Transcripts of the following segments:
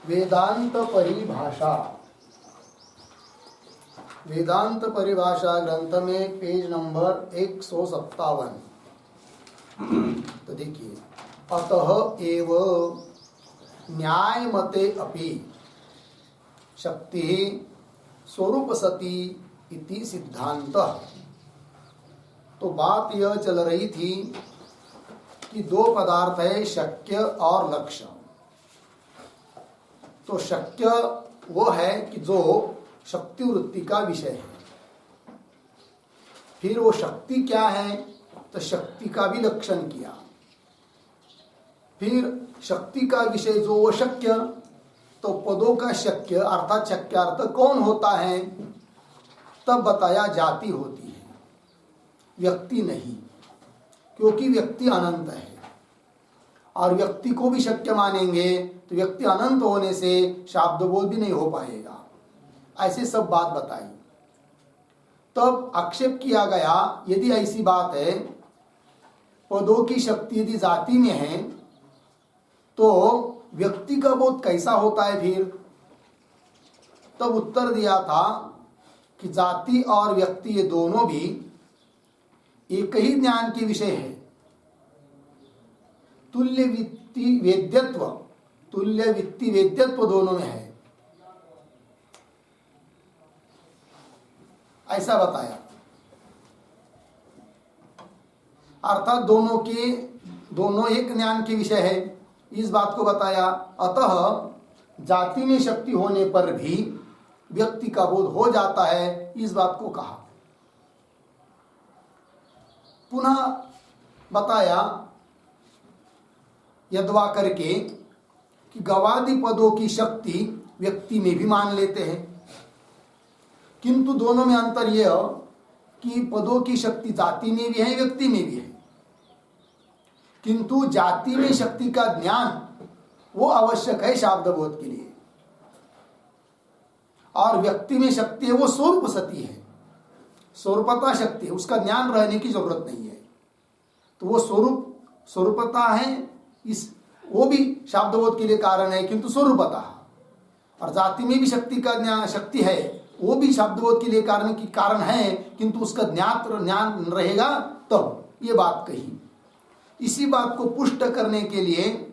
वेदांत परिभाषा। वेदांत परिभाषा ग्रंथ में पेज नंबर 157। तो देखिए, अतः एव न्याय मते अपि शक्ति स्वरूप सती इति सिद्धांत। तो बात यह चल रही थी कि दो पदार्थ है, शक्य और लक्ष्य। तो शक्य वो है कि जो शक्ति वृत्ति का विषय है। फिर वो शक्ति क्या है, तो शक्ति का भी लक्षण किया। फिर शक्ति का विषय जो वो शक्य, तो पदों का शक्य अर्थात शक्यार्थ कौन होता है, तब बताया जाति होती है, व्यक्ति नहीं, क्योंकि व्यक्ति अनंत है। और व्यक्ति को भी शक्य मानेंगे तो व्यक्ति अनंत होने से शाब्दबोध भी नहीं हो पाएगा। ऐसे सब बात बताई। तब आक्षेप किया गया, यदि ऐसी बात है, पदों की शक्ति यदि जाति में है, तो व्यक्ति का बोध कैसा होता है फिर? तब उत्तर दिया था कि जाति और व्यक्ति ये दोनों भी एक ही ज्ञान के विषय है। तुल्य वित्ति वेद्यत्व दोनों में है, ऐसा बताया। अर्थात दोनों एक ज्ञान के विषय है, इस बात को बताया। अतः जाति में शक्ति होने पर भी व्यक्ति का बोध हो जाता है, इस बात को कहा। पुनः बताया यद्वा करके कि गवादि पदों की शक्ति व्यक्ति में भी मान लेते हैं, किंतु दोनों में अंतर यह कि पदों की शक्ति जाति में भी है, व्यक्ति में भी है। किंतु जाति में शक्ति का ज्ञान वो आवश्यक है शाब्दबोध के लिए, और व्यक्ति में शक्ति है वो स्वरूप सती है, स्वरूपता शक्ति है, उसका ज्ञान रहने की जरूरत नहीं है। तो वो स्वरूपता है, वो भी शाब्दबोध के लिए कारण है, किंतु स्वरूपता। और जाति में भी शक्ति का ज्ञान शक्ति है, वो भी शाब्दबोध के लिए कारण है, किंतु उसका ज्ञान रहेगा तब। ये बात कही। इसी बात को पुष्ट करने के लिए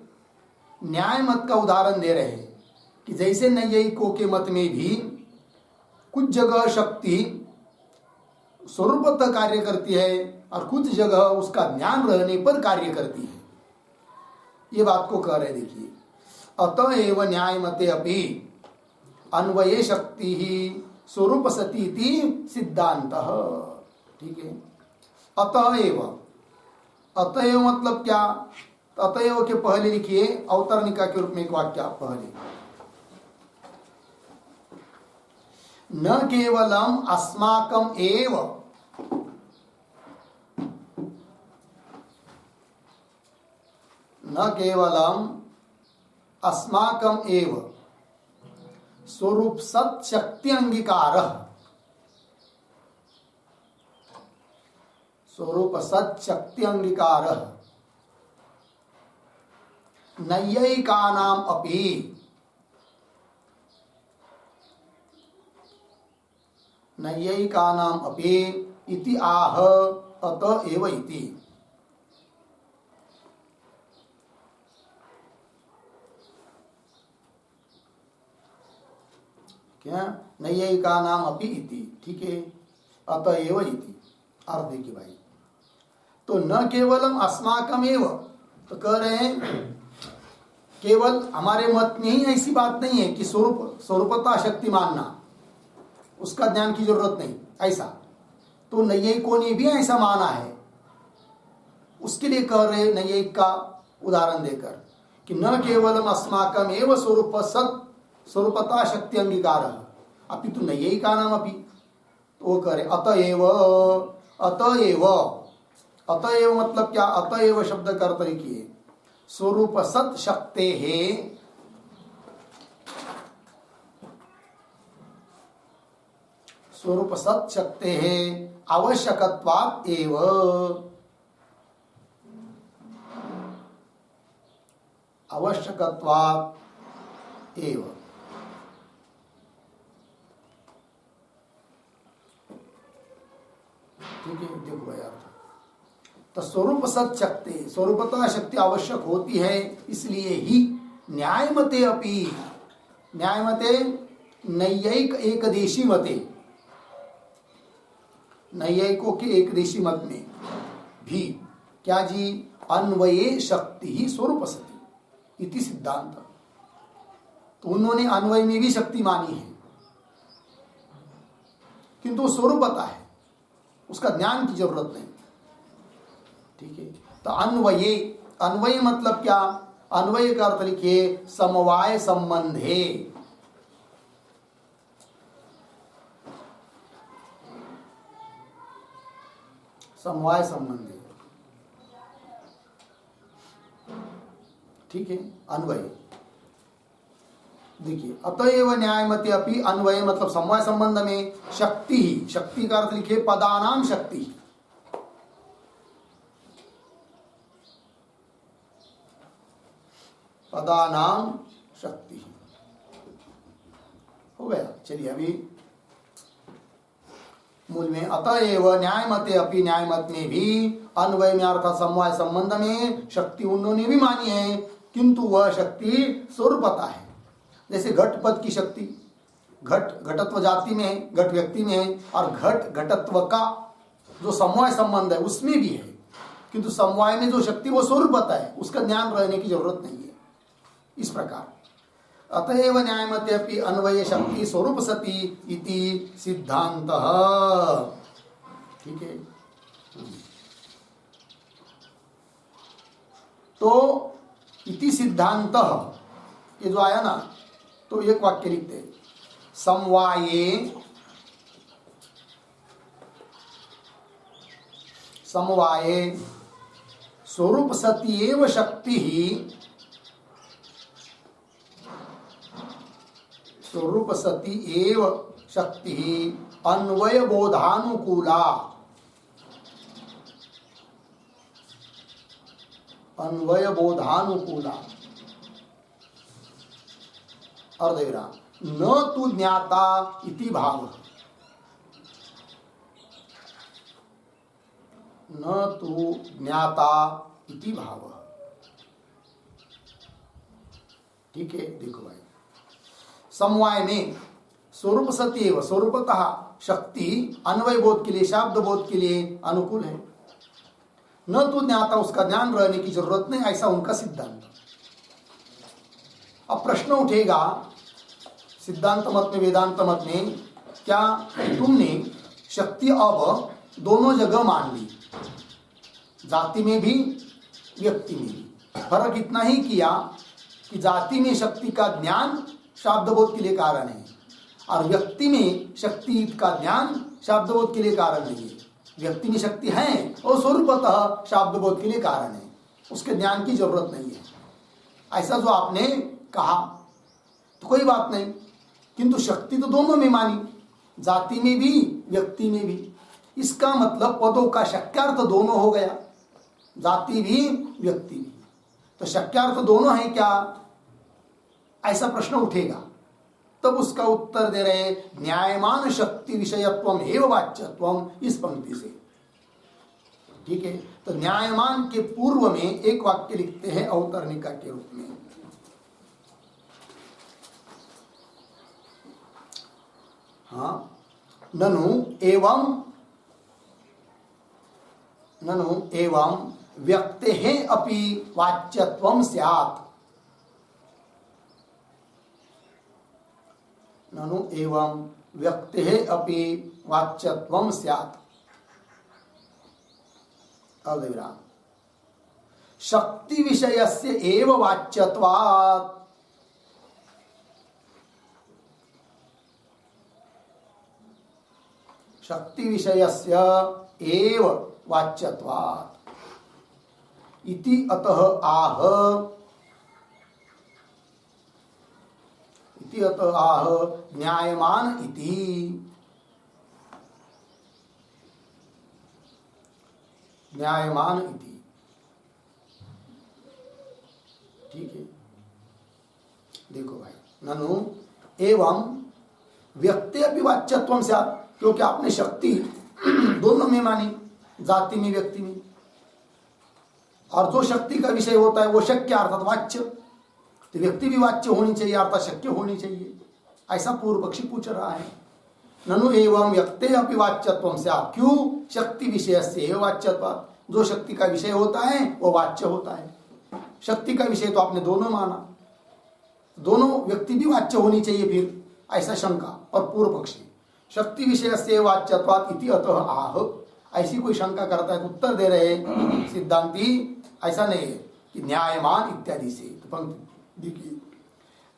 न्याय मत का उदाहरण दे रहे हैं कि जैसे नैयायिकों के मत में भी कुछ जगह शक्ति स्वरूपतः कार्य करती है और कुछ जगह उसका ज्ञान रहने पर कार्य करती है। ये बात को कह रहे। देखिए, अतः एव न्याय मते अपि अन्वये शक्ति ही स्वरूप सती सिद्धांत। ठीक है। अतएव मतलब क्या? अतएव के पहले लिखिए अवतरणिका के रूप में एक वाक्य पहले, न केवलम अस्माकम एव, न केवलम अस्माकम एव स्वरूप सत शक्ति अंगीकार, स्वरूप सत शक्ति अंगीकार नैयायिकानाम अपि, नैयायिकानाम अपि इति आह अत एव इति। क्या? नैयायिकानाम अपि इति। ठीक है, अत एव इति। अर्थ देखिए भाई, तो न केवलम अस्माकम एव, तो कह रहे हैं केवल हमारे मत में ही ऐसी बात नहीं है कि स्वरूपता शक्ति मानना, उसका ज्ञान की जरूरत नहीं, ऐसा तो नैयायिकों ने भी ऐसा माना है। उसके लिए कह रहे नैयायिक का उदाहरण देकर कि न केवलम अस्माकम एव स्वरूपता शक्ति अंगीकार अपितु नैयायिकानाम अपि। तो वो कह रहे अतएव मतलब क्या? अतएव शब्द का अर्थ लिखिए स्वरूप सत शक्ते है, स्वरूप सत शक्ते है आवश्यकत्वात् एव, आवश्यकत्वात् एव। ठीक है, देखो भाई अर्थ। तो स्वरूप सत शक्ति, स्वरूपतः शक्ति आवश्यक होती है, इसलिए ही न्यायमते अपि, न्यायमते नैयायिक एकदेशी मते, नैयायिकों के एकदेशी मत में भी क्या जी, अन्वये शक्ति ही स्वरूप सती इति सिद्धांत। तो उन्होंने अन्वय में भी शक्ति मानी है, किंतु वो स्वरूपता है, उसका ज्ञान की जरूरत नहीं। ठीक है, तो अन्वये, अन्वय मतलब क्या, अन्वय का अर्थ लिखिए समवाय संबंधे। समवाय संबंधे, ठीक है, अन्वय। देखिए, अतएव न्यायमते अपि, अन्वय मतलब समवाय संबंध में, शक्ति ही, शक्ति का अर्थ लिखिए पदानाम शक्ति, पदानाम शक्ति हो गया। चलिए अभी मूल में, अतएव न्यायमते अपि, न्यायमत में भी अन्वय में अर्थात समवाय संबंध में शक्ति उन्होंने भी मानी है, किंतु वह शक्ति स्वरूपता है। जैसे घट पद की शक्ति, घट घटत्व जाति में है, घट व्यक्ति में है, और घट घटत्व का जो समवाय संबंध है उसमें भी है, किंतु समवाय में जो शक्ति वो स्वरूपता है, उसका ज्ञान रहने की जरूरत नहीं है। इस प्रकार अतएव न्यायमते अपि अन्वय शक्ति स्वरूप सती इति सिद्धांत। ठीक है, तो इति सिद्धांत ये जो आया ना, तो एक वाक्य लिखते, समवाये, समवाये स्वरूप सती एव शक्ति ही, स्वरूप सती एव शक्ति अन्वय बोधानुकूला, अन्वय बोधानुकूला अर्धविराम, न तु ज्ञाता इति भाव, न तु ज्ञाता इति भाव। ठीक है, देखो भाई, समवाय में स्वरूप सत्यव, स्वरूपतः शक्ति अन्वय बोध के लिए, शाब्द बोध के लिए अनुकूल है, न तो ज्ञाता, उसका ज्ञान रहने की जरूरत नहीं, ऐसा उनका सिद्धांत। अब प्रश्न उठेगा सिद्धांत मत में, वेदांत मत में, क्या तुमने शक्ति अब दोनों जगह मान ली, जाति में भी व्यक्ति में भी, फर्क इतना ही किया कि जाति में शक्ति का ज्ञान शाब्दबोध के लिए कारण है, और व्यक्ति में शक्ति का ज्ञान शाब्दबोध के लिए कारण नहीं है। व्यक्ति में शक्ति है और स्वरूपतः शाब्दबोध के लिए कारण है, उसके ज्ञान की जरूरत नहीं है। ऐसा जो आपने कहा तो कोई बात नहीं, किंतु शक्ति तो दोनों में मानी, जाति में भी व्यक्ति में भी। इसका मतलब पदों का शक्यार्थ दोनों हो गया, जाति भी व्यक्ति भी। तो शक्यार्थ दोनों है क्या, ऐसा प्रश्न उठेगा, तब उसका उत्तर दे रहे न्यायमान शक्ति विषयत्वम एवं वाच्यत्वम, इस पंक्ति से। ठीक है, तो न्यायमान के पूर्व में एक वाक्य लिखते हैं अवतरणिका के रूप में, हाँ, ननु एवं व्यक्तेः अपि वाच्यत्वं स्यात्, ननु एवं व्यक्तेः अपि वाच्यत्वं स्यात्, अर्धविराम, शक्ति विषयस्य एव वाच्यत्वात्, शक्ति विषयस्य एव वाच्यत्वात् इति अतः आह, इति अतः आह न्यायमान इति, न्यायमान इति। ठीक है, देखो भाई, ननु एवं व्यक्ति अपि वाच्यत्वम स्यात्, क्योंकि आपने शक्ति दोनों में मानी, जाति में व्यक्ति में, और जो शक्ति का विषय होता है वो शक्य अर्थात वाच्य, तो व्यक्ति भी वाच्य होनी चाहिए अर्थात शक्य होनी चाहिए, ऐसा पूर्व पक्षी पूछ रहा है। ननु एवं व्यक्ते अपि वाच्यत्वम स्यात्, क्यों? शक्ति विषय से वाच्यत्वात्, जो शक्ति का विषय होता है वो वाच्य होता है। शक्ति का विषय तो आपने दोनों माना, दोनों व्यक्ति भी वाच्य होनी चाहिए फिर, ऐसा शंका। और पूर्व पक्षी शक्ति विषय से वाच्यत्वात् इति अतः आह, ऐसी कोई शंका करता है तो उत्तर दे रहे सिद्धांती ऐसा नहीं है कि न्यायमान इत्यादि से। तो पंक्ति देखिए,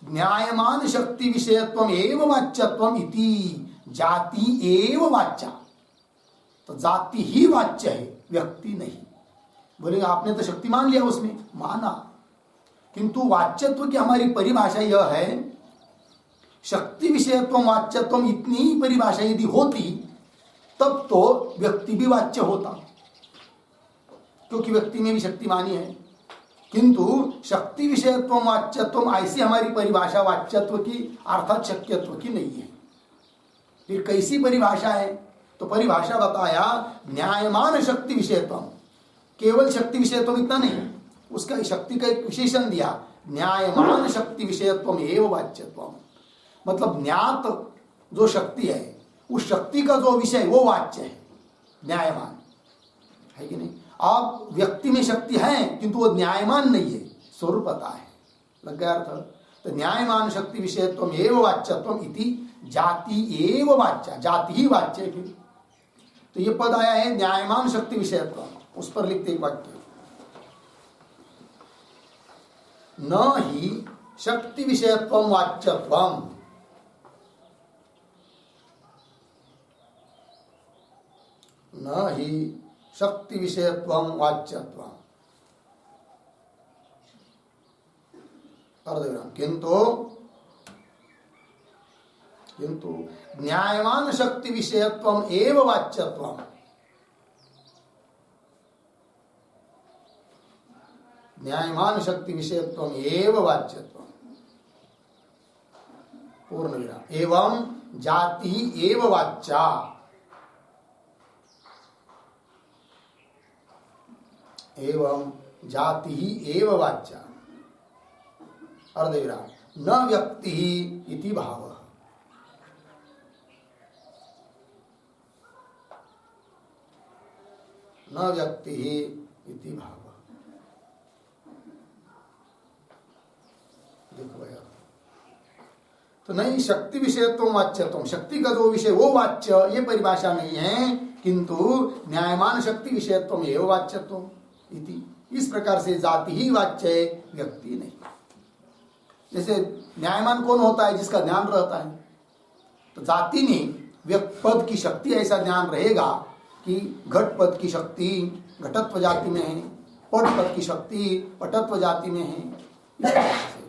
न्यायमान शक्ति विषयत्वम एव वाच्यत्वम इति जाति एव वाच्या, तो जाति ही वाच्य है, व्यक्ति नहीं। बोलेगा आपने तो शक्ति मान लिया, उसमें माना, किंतु वाच्यत्व की हमारी परिभाषा यह है, शक्ति विषयत्व वाच्यत्व इतनी ही परिभाषा यदि होती तब तो व्यक्ति भी वाच्य होता, क्योंकि व्यक्ति में भी शक्ति मानी है। किंतु शक्ति विषयत्व वाच्यत्व ऐसी हमारी परिभाषा वाच्यत्व की अर्थात शक्यत्व की नहीं है। फिर कैसी परिभाषा है? तो परिभाषा बताया न्यायमान शक्ति विषयत्व, केवल शक्ति विषयत्व इतना नहीं, उसका शक्ति का एक विशेषण दिया, न्यायमान शक्ति विषयत्व एवं वाच्यत्व, मतलब ज्ञात जो शक्ति है उस शक्ति का जो विषय वो वाच्य है, न्यायमान है कि नहीं। आप व्यक्ति में शक्ति है किंतु वो न्यायमान नहीं है, स्वरूपता है, लग गया अर्थ। तो न्यायमान शक्ति विषयत्व एवं वाच्यत्व इति जाति एवं वाच्य, जाति ही वाच्य है। फिर तो ये पद आया है न्यायमान शक्ति विषयत्व, उस पर लिखते एक वाक्य, न ही शक्ति विषयत्व वाच्यत्वम, न ही शक्ति विषयत्वम वाच्यत्वम, अर्धविराम, किंतु न्यायमान शक्ति विषयत्वम एव वाच्यत्वम, न्यायमान शक्ति विषयत्वम एव वाच्यत्वम, पूर्ण विराम, एवं जाति एव वाच्या, एवं जाति ही एव वाच्या, अर्धविराम, न व्यक्ति इति भाव, न व्यक्ति इति भाव। देखो भैया, तो नहीं शक्ति विषयत्व वाच्यत्व, शक्ति का जो विषय वो वाच्य, ये परिभाषा नहीं है, किंतु न्यायमान शक्ति विषयत्व एवं वाच्यत्व इति, इस प्रकार से जाति ही वाच्य है, व्यक्ति नहीं। जैसे न्यायमान कौन होता है? जिसका ज्ञान रहता है। तो जाति में पद की शक्ति ऐसा ज्ञान रहेगा कि घट पद की शक्ति घटत्व जाति में है, पट पद की शक्ति पटत्व जाति में है, इस प्रकार से।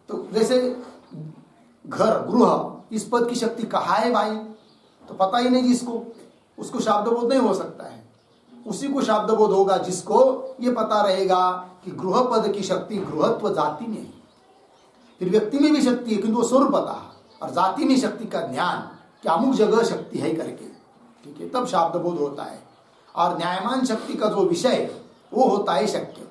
तो जैसे घर गृह, इस पद की शक्ति कहाँ है भाई? तो पता ही नहीं जिसको, उसको शब्दबोध नहीं हो सकता है। उसी को शब्दबोध होगा जिसको ये पता रहेगा कि गृह पद की शक्ति गृहत्व जाति में है। फिर व्यक्ति में भी शक्ति है किंतु वो स्वरूप पता है, और जाति में शक्ति का ज्ञान कि अमुक जगह शक्ति है करके, ठीक है, तब शब्दबोध होता है। और न्यायमान शक्ति का जो विषय वो होता है शक्य,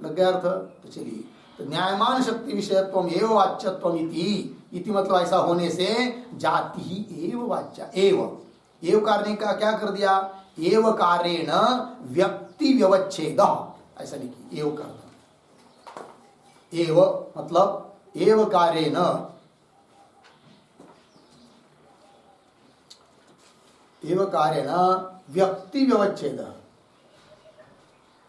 लग गया अर्थ। तो चलिए, तो न्यायमान शक्ति विषयत्व एवं वाच्यत्व इति मतलब ऐसा होने से जाति ही एवं वाच्या, एव करने का क्या कर दिया? एव कारेण व्यक्ति व्यवच्छेद, ऐसा लिखिए, एव कर, एव मतलब एव कारेण, एव कारेण व्यक्ति व्यवच्छेद,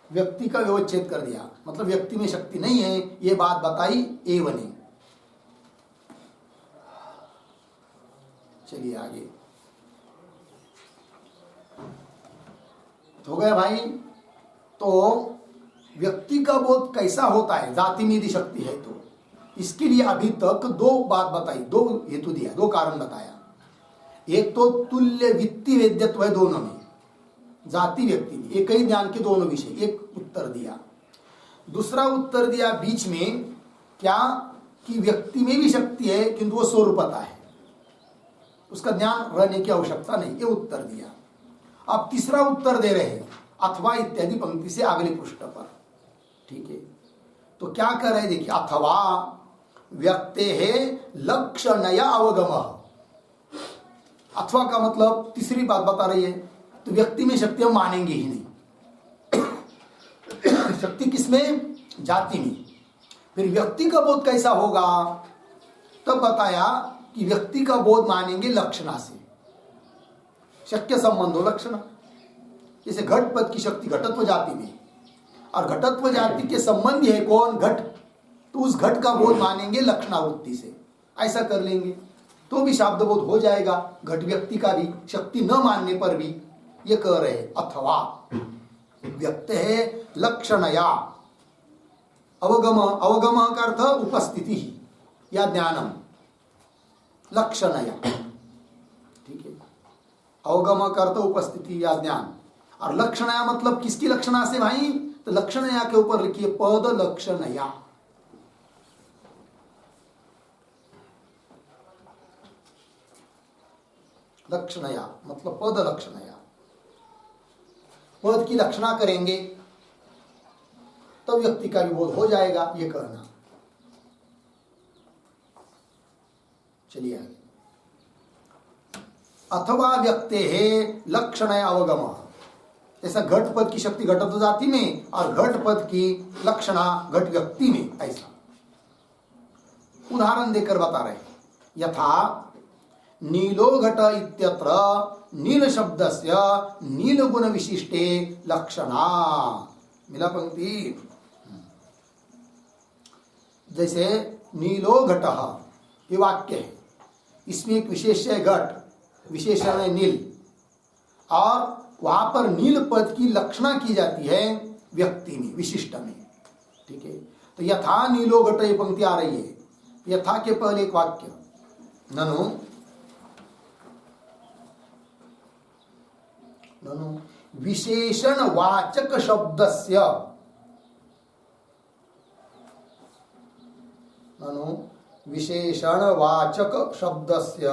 व्यक्ति का व्यवच्छेद कर दिया, मतलब व्यक्ति में शक्ति नहीं है, ये बात बताई एव ने। चलिए आगे हो गया भाई। तो व्यक्ति का बोध कैसा होता है? जाति में यदि शक्ति है तो इसके लिए अभी तक दो बात बताई, दो हेतु दिया, दो कारण बताया। एक तो तुल्य वित्तीय वेद्यत्व है दोनों में, जाति व्यक्ति में, एक ही ज्ञान के दोनों विषय, एक उत्तर दिया। दूसरा उत्तर दिया बीच में क्या? कि व्यक्ति में भी शक्ति है किंतु वो स्वरूपता है, उसका ज्ञान रहने की आवश्यकता नहीं, ये उत्तर दिया। अब तीसरा उत्तर दे रहे हैं अथवा इत्यादि पंक्ति से अगले पृष्ठ पर। ठीक है, तो क्या कर रहे हैं देखिए, अथवा व्यक्ते है लक्षणया अवगम। अथवा का मतलब तीसरी बात बता रही है, तो व्यक्ति में शक्ति हम मानेंगे ही नहीं। शक्ति किसमें? जाति में। फिर व्यक्ति का बोध कैसा होगा? तब बताया कि व्यक्ति का बोध मानेंगे लक्षणा से, शक्य संबंधो लक्षण। जैसे घट पद की शक्ति घटत्व जाति में, और घटत्व जाति के संबंधी है कौन? घट, तो उस घट का बोध मानेंगे लक्षणावृत्ति से। ऐसा कर लेंगे तो भी शब्द बोध हो जाएगा, घट व्यक्ति का भी शक्ति न मानने पर भी। ये कह रहे अथवा व्यक्त है लक्षणया अवगम। अवगम का अर्थ उपस्थिति या ज्ञानम, लक्षणया। ठीक है, अवगम का अर्थ उपस्थिति या ज्ञान, और लक्षणया मतलब किसकी लक्षणा से भाई? तो लक्षणया के ऊपर लिखिए पद लक्षणया। लक्षणया मतलब पद लक्षणया, पद की लक्षणा करेंगे तो व्यक्ति का भी बोध हो जाएगा, ये कहना। चलिए आगे, अथवा व्यक्ते है लक्षण अवगम। ऐसा घट पद की शक्ति घटत्व जाति में और घट पद की लक्षणा घट व्यक्ति में। ऐसा उदाहरण देकर बता रहे, यथा नीलो घट इत्यत्र नील शब्दस्य नील गुण विशिष्टे लक्षणा। मिला पंक्ति? जैसे नीलो घट, ये वाक्य है, इसमें एक विशेष है घट, विशेषण है नील, और वहां पर नील पद की लक्षणा की जाती है व्यक्ति में, विशिष्ट में। ठीक है, तो यथा नीलो घट ये पंक्ति आ रही है, यथा के पहले एक वाक्य, ननु विशेषण वाचक शब्दस्य, ननु विशेषण वाचक शब्दस्य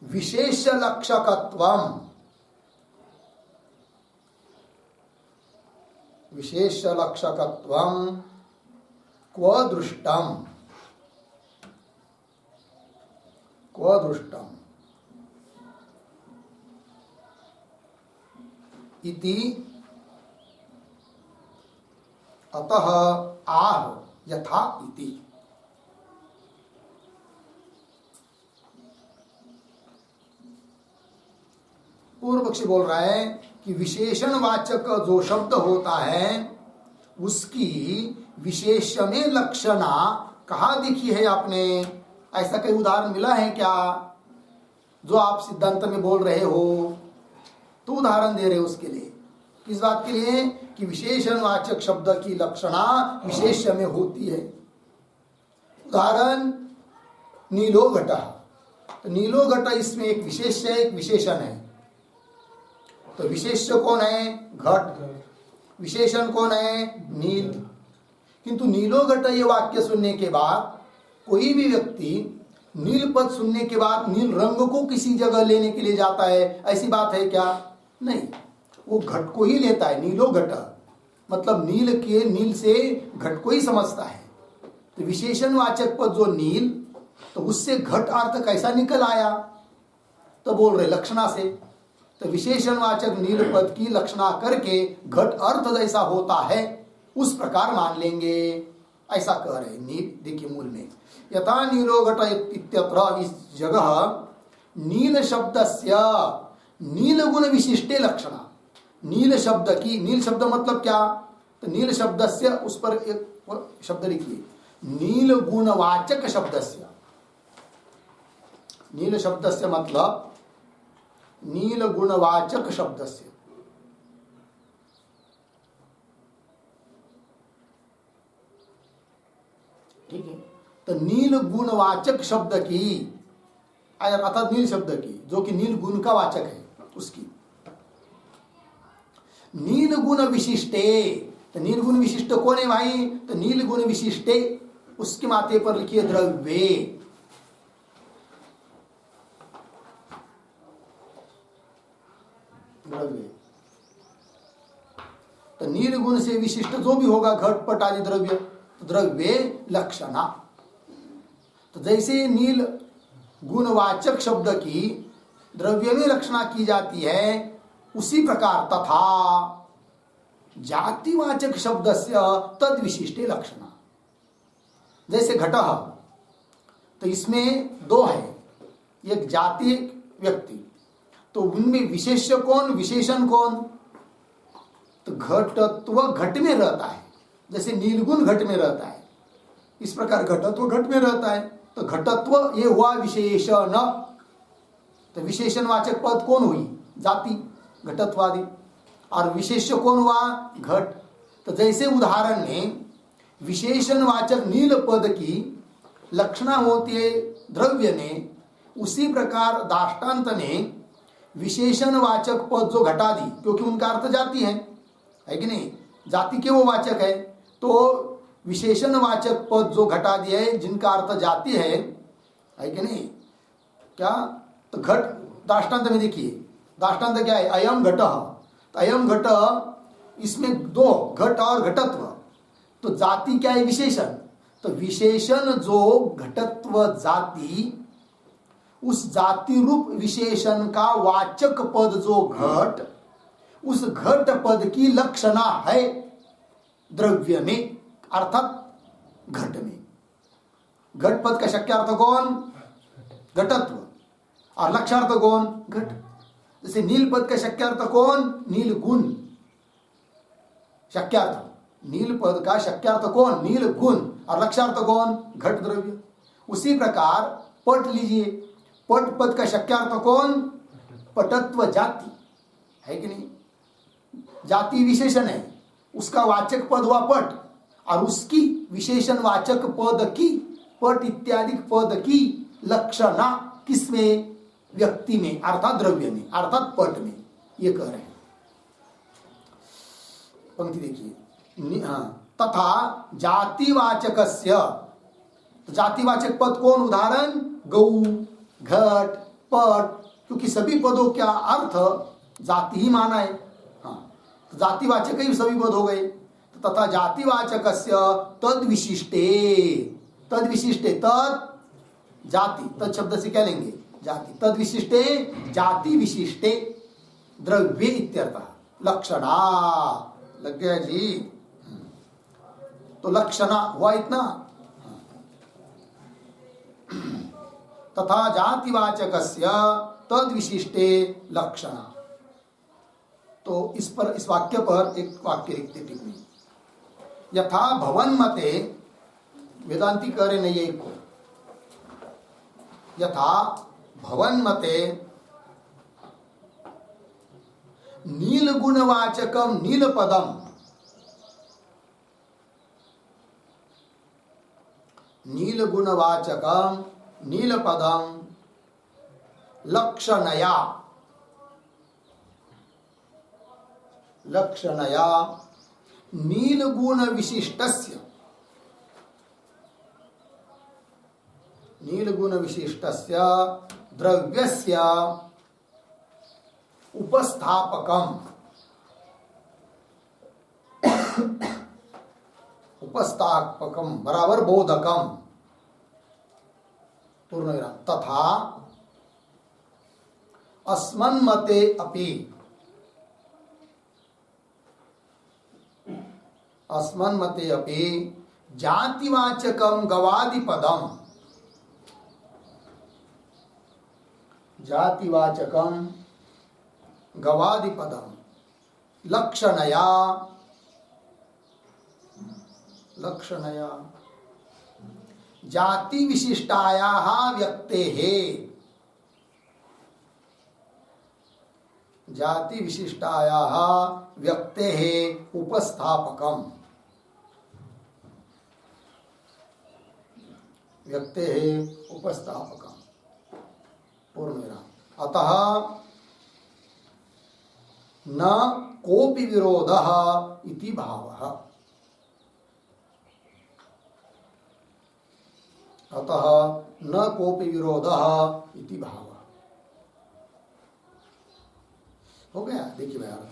विशेष लक्षकत्वम, विशेष लक्षकत्वम क्व दृष्टम, क्व दृष्टम इति अतः आह यथा इति। पूर्व पक्षी बोल रहा है कि विशेषण वाचक जो शब्द होता है उसकी विशेष में लक्षणा कहाँ दिखी है आपने? ऐसा कोई उदाहरण मिला है क्या जो आप सिद्धांत में बोल रहे हो? तो उदाहरण दे रहे हो उसके लिए, किस बात के लिए? कि विशेषण वाचक शब्द की लक्षणा विशेष में होती है। उदाहरण नीलो घट, तो नीलो घट इसमें एक विशेष है, एक विशेषण है। तो विशेष कौन है? घट। विशेषण कौन है? नील। किंतु नीलो घट ये वाक्य सुनने के बाद कोई भी व्यक्ति नील पद सुनने के बाद नील रंग को किसी जगह लेने के लिए जाता है, ऐसी बात है क्या? नहीं, वो घट को ही लेता है। नीलो घट मतलब नील के, नील से घट को ही समझता है। तो विशेषण वाचक पद जो नील, तो उससे घट अर्थ कैसा निकल आया? तो बोल रहे लक्षणा से। तो विशेषण वाचक नील पद की लक्षणा करके घट अर्थ जैसा होता है उस प्रकार मान लेंगे, ऐसा कह रहे। नील देखिए मूल में यथा नीलो घट इत्यत्र, इस जगह नील शब्दस्य नील गुण विशिष्टे लक्षणा। नील शब्द की, नील शब्द मतलब क्या? तो नील शब्दस्य, उस पर एक शब्द लिखिए, नील गुणवाचक शब्दस्य। नील शब्दस्य मतलब नील गुणवाचक शब्दस्य। ठीक है, तो नील गुणवाचक शब्द की, अर्थात नील शब्द की जो कि नील गुण का वाचक है, उसकी नील गुण विशिष्टे, तो निर्गुण विशिष्ट कौन है भाई? तो नील गुण विशिष्टे, उसके माथे पर लिखिए द्रव्य। द्रव्य तो नील गुण से विशिष्ट जो भी होगा घटपट आदि द्रव्य, तो द्रव्य लक्षणा। तो जैसे नील गुणवाचक शब्द की द्रव्य में लक्षणा की जाती है, उसी प्रकार तथा जातिवाचक शब्द से तद विशिष्टे लक्षणा। जैसे घटः, तो इसमें दो है, एक जाति एक व्यक्ति, तो उनमें विशेष्य कौन विशेषण कौन? तो घटत्व घट में रहता है, जैसे नीलगुण घट में रहता है, इस प्रकार घटत्व घट में रहता है। तो घटत्व ये हुआ विशेषण, तो विशेषणवाचक पद कौन हुई? जाति घटत्वादि। और विशेष्य कौन हुआ? घट। तो जैसे उदाहरण में विशेषणवाचक नील पद की लक्षणा होती है द्रव्य में, उसी प्रकार दाष्टान्त में विशेषणवाचक पद जो घटादि, क्योंकि उनका अर्थ जाति है कि नहीं, जाति के वो वाचक है, तो विशेषणवाचक पद जो घटादि है जिनका अर्थ जाति है कि नहीं, क्या? तो घट दाष्टान्त में देखिए, दाष्टान्त क्या है? अयम घटः। तो अयम घट, इसमें दो घट और घटत्व, तो जाति क्या है? विशेषण। तो विशेषण जो घटत्व जाति, उस जाति रूप विशेषण का वाचक पद जो घट, उस घट पद की लक्षणा है द्रव्य में, अर्थात घट में। घट पद का शक्यार्थ कौन? घटत्व। और लक्ष्यार्थ कौन? घट। जैसे नील पद का शक्यार्थ कौन? नील गुण। शक्यार्थ नील पद का शक्यार्थ कौन? नील गुण। और लक्ष्यार्थ कौन? घट द्रव्य। उसी प्रकार पट लीजिए, पट पद का शक्यार्थ कौन? पटत्व जाति है कि नहीं, जाति विशेषण है, उसका वाचक पद हुआ पट, और उसकी विशेषण वाचक पद की, पट इत्यादि पद की लक्षणा किसमें? व्यक्ति में, अर्थात द्रव्य में, अर्थात पट में। ये कह रहे हैं। पंक्ति देखिए, तथा जातिवाचकस्य, तो जातिवाचक पद कौन? उदाहरण गौ, घट, पट, क्योंकि सभी पदों का अर्थ जाति ही माना है। हाँ, तो जातिवाचक ही सभी पद हो गए। तो तथा जातिवाचकस्य तद विशिष्टे, तद विशिष्टे, तद जाति, तद शब्द से क्या लेंगे? जाति। तद विशिष्टे जाति विशिष्टे द्रव्य इत्यर्थ लक्षणा। लग गया जी? तो लक्षणा हुआ इतना। तथा जातिवाचकस्य तद विशिष्टे लक्षणा। तो इस पर, इस वाक्य पर एक वाक्य लिखते टिप्पणी, यथा भवन मते, वेदांती कह रहे नहीं एक को, यथा भवन मते नील गुणवाचकम नील पदम, नील गुणवाचकम नील पदम लक्षणया, लक्षणया नील गुण विशिष्टस्य, नील गुण विशिष्टस्य द्रव्यस्य उपस्थापकम, उपस्थापकम बराबर बोधकम, पूर्ण विराम, तथा अस्मन्मते अपि, अस्मन्मते अपि जातिवाचकम गवादिपदम, जातिवाचकम गवादिपदम लक्षणया, लक्षणया जाति विशिष्टायाः व्यक्तेः, जाति विशिष्टायाः व्यक्तेः उपस्थापकम, व्यक्तेः उपस्थापकम, पूर्ण विराम। अतः न कोपि विरोधः इति भावः। अतः न कोपि विरोधः इति भावः। हो गया। देखिए भाई अर्थ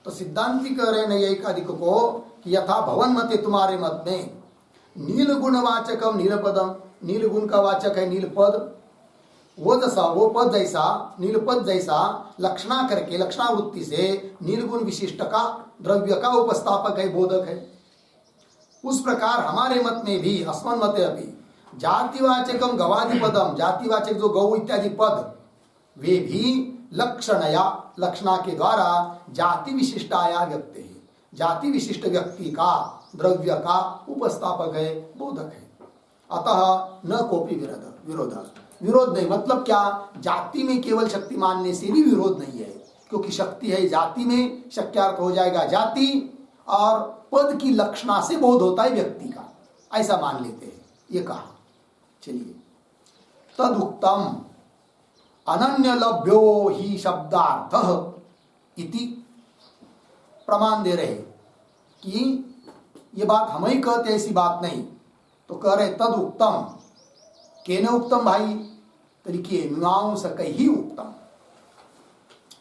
तो सिद्धांति कह रहे नैयायिकादिक को कि यथा भवन मते तुम्हारे मत में नील गुणवाचकम नीलपदम, नील गुण का वाचक है नीलपद, वो जैसा वो पद जैसा नीलपद जैसा लक्षणा करके लक्षणावृत्ति से नील गुण विशिष्ट का द्रव्य का उपस्थापक है, बोधक है। उस प्रकार हमारे मत में भी अस्मन् मते अभी जातिवाचकम गवादि पदम, जातिवाचक जो गौ इत्यादि पद वे भी लक्षणया लक्षणा के द्वारा जाति विशिष्टाया व्यक्ति है, जाति विशिष्ट व्यक्ति का द्रव्य का उपस्थापक है, बोधक है। अतः न कोपि विरोध, विरोध नहीं। मतलब क्या, जाति में केवल शक्ति मानने से भी विरोध नहीं है, क्योंकि शक्ति है जाति में, शक्यार्थ हो जाएगा जाति, और पद की लक्षणा से बोध होता है व्यक्ति का, ऐसा मान लेते हैं। ये कहा। चलिए, तदुक्तम अनन्य लभ्यो ही शब्दार्थ इति प्रमाण दे रहे कि ये बात हम ही कहते, ऐसी बात नहीं। तो कह रहे तद उत्तम, केन उत्तम भाई, तो लिखिए मीमांसक ही उत्तम।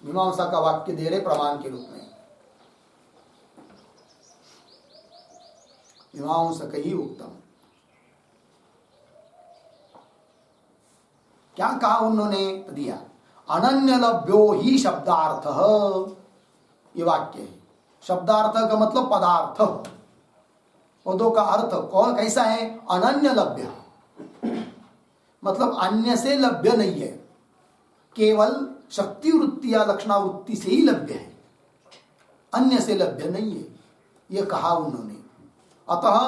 मीमांसा का वाक्य दे रहे प्रमाण के रूप में, मीमांसक ही उत्तम। क्या कहा उन्होंने, तो दिया अनन्य लभ्यो ही शब्दार्थ, ये वाक्य है। शब्दार्थ का मतलब पदार्थ, पदों का अर्थ कौन कैसा है, अनन्य लभ्य, मतलब अन्य से लभ्य नहीं है, केवल शक्ति वृत्ति या लक्षणावृत्ति से ही लभ्य है, अन्य से लभ्य नहीं है, ये कहा उन्होंने। अतः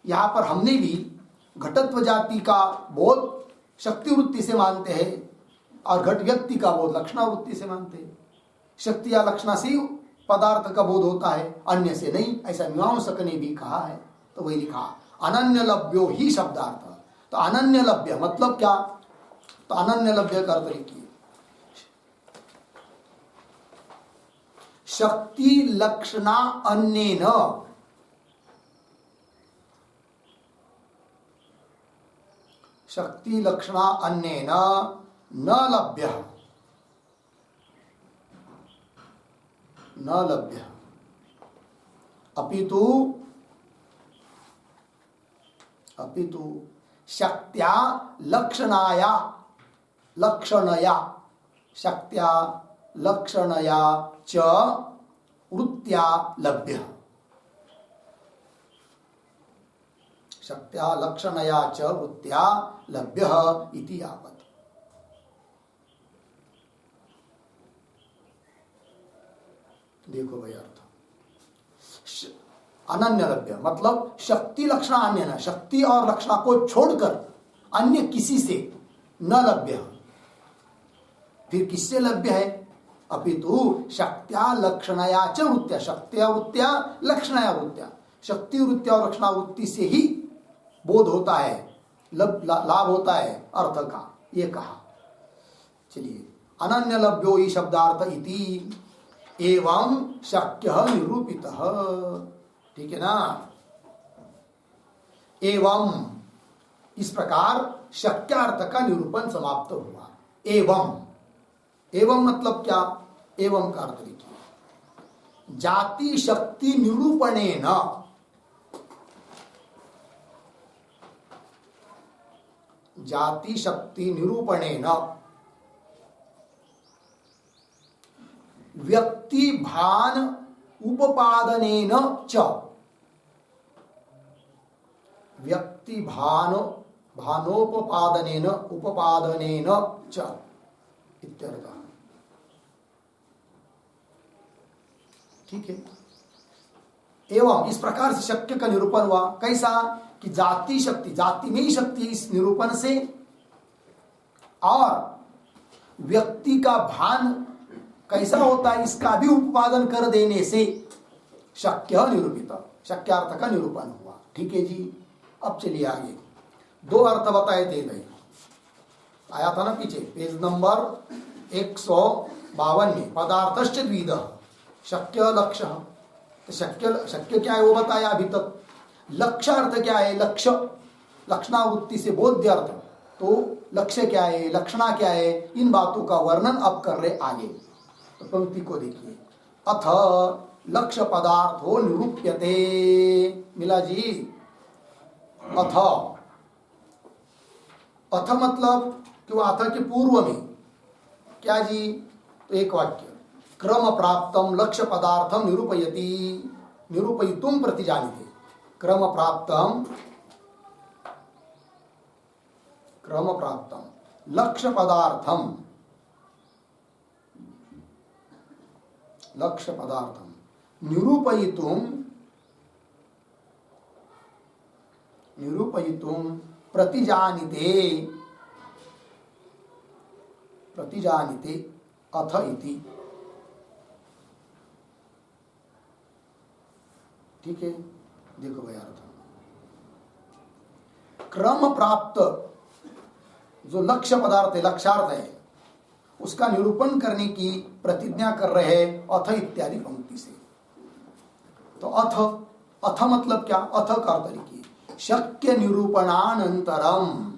यहां पर हमने भी घटत्व जाति का बोध शक्ति वृत्ति से मानते हैं और घट व्यक्ति का बोध लक्षणावृत्ति से मानते हैं। शक्ति या लक्षणा से पदार्थ का बोध होता है, अन्य से नहीं, ऐसा मीमांसक ने भी कहा है। तो वही लिखा अनन्य लभ्यो ही शब्दार्थ। तो अनन्य लभ्य मतलब क्या, तो अनन्य लभ्य का अर्थ लिखिए शक्ति लक्षणा अन्येन, शक्ति लक्षणा अन्येन न लभ्य, न लभ्य अपितु शक्त्या लक्षणाया, लक्षणया, शक्त्या लक्षणया च वृत्त्या लभ्य, शक्त्या लक्षणया च वृत्त्या लभ्य इति यावत्। देखो भाई अर्थ, अनन्य लभ्य मतलब शक्ति लक्षणा अन्य न, शक्ति और लक्षणा को छोड़कर अन्य किसी से न लभ्य। फिर किससे लभ्य है, अपितु शक्त्या लक्षणया च वृत्त्या, शक्त्या वृत्त्या लक्षणया वृत्त्या, शक्ति वृत्त्या और लक्षणा वृत्ति से ही बोध होता है, लाभ होता है अर्थ का, ये कहा। चलिए, अनन्य लभ्यो ही शब्दार्थ इति एवं शक्य निरूपितः, ठीक है ना। एवं इस प्रकार शक्यार्थ का निरूपण समाप्त हुआ। एवं, एवं मतलब क्या, एवं का अर्थ लिखिए जाति शक्ति निरूपणेन, जाति शक्ति निरूपणेन व्यक्ति भान उपपादनेन च, व्यक्ति भानोपपादनेन उपपादनेन च इत्यर्थः। ठीक है। एवं इस प्रकार से शक्य का निरूपण हुआ। कैसा कि जाति शक्ति, जाति में ही शक्ति इस निरूपण से, और व्यक्ति का भान कैसा होता है इसका भी उत्पादन कर देने से शक्य निरूपित, शक्यार्थ का निरूपण हुआ। ठीक है जी। अब चलिए आगे, दो अर्थ बताए थे भाई, आया था ना पीछे पेज नंबर 152 में पदार्थश्च द्विविधः शक्य लक्ष्य। तो शक्य क्या है वो बताया अभी तक। लक्ष्य अर्थ क्या है? लक्ष्य लक्षणावृत्ति से बोध्य अर्थ। तो लक्ष्य क्या है, लक्षणा क्या है, इन बातों का वर्णन अब कर रहे आगे। तो पंक्ति को देखिए, अथ लक्ष्य पदार्थो निरूप्यते। मिला जी? अथ अथ मतलब कि वह अथ के पूर्व में क्या जी? तो एक वाक्य, क्रम प्राप्तम लक्ष्य पदार्थम निरूपयति निरूपयितुम प्रतिजानीते। क्रम प्राप्तम लक्ष्य पदार्थम निरूपयितुम प्रतिजानीते अथ इति। ठीक है, देखो भाई अर्थ। क्रम प्राप्त जो लक्ष्य पदार्थ है, लक्ष्यार्थ है, उसका निरूपण करने की प्रतिज्ञा कर रहे हैं अथ इत्यादि पंक्ति से। तो अथ मतलब क्या? अथ का अर्थ लिखिए, शक्य निरूपणानंतरम।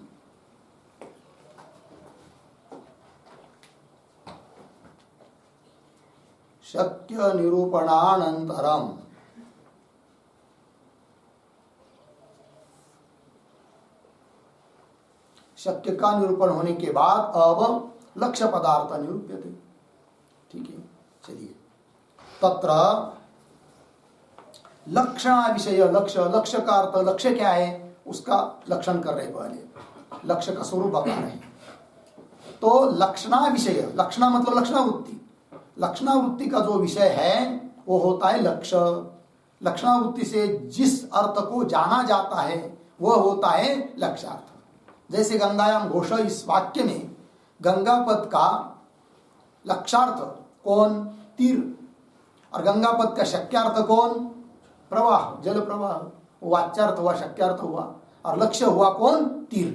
शक्य निरूपणानंतरम शक्य का निरूपण होने के बाद अब लक्ष्य पदार्थ निरूप्यते। ठीक है, चलिए। तत्र लक्षण विषय लक्ष्य का अर्थ, लक्ष्य क्या है उसका लक्षण कर रहे पहले, लक्ष्य का स्वरूप बता रहे। तो लक्षणा विषय, लक्षणा मतलब लक्षणावृत्ति, लक्षणावृत्ति का जो विषय है वो होता है लक्ष्य। लक्षणावृत्ति से जिस अर्थ को जाना जाता है वह होता है लक्ष्यार्थ। जैसे गंगायाम घोष, इस वाक्य में गंगा पद का लक्ष्यार्थ कौन? तीर। और गंगा पद का शक्यार्थ कौन? प्रवाह, जल प्रवाह। वाच्यार्थ हुआ, शक्यार्थ हुआ, और लक्ष्य हुआ कौन? तीर।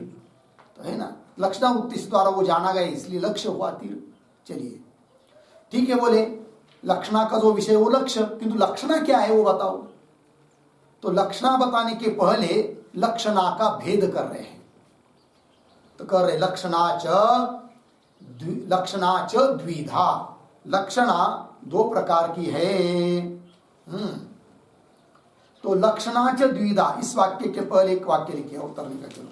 तो है ना, लक्षणावृत्ति द्वारा वो जाना गया, इसलिए लक्ष्य हुआ तीर। चलिए ठीक है, बोले लक्षणा का जो विषय वो लक्ष्य, किंतु लक्षणा क्या है वो बताओ। तो लक्षणा बताने के पहले लक्षणा का भेद कर रहे हैं। तो कर रहे लक्षणा च द्विधा। लक्षणा दो प्रकार की है। तो लक्षणा च द्विधा, इस वाक्य के पहले एक वाक्य लिखे उतरने का चलो।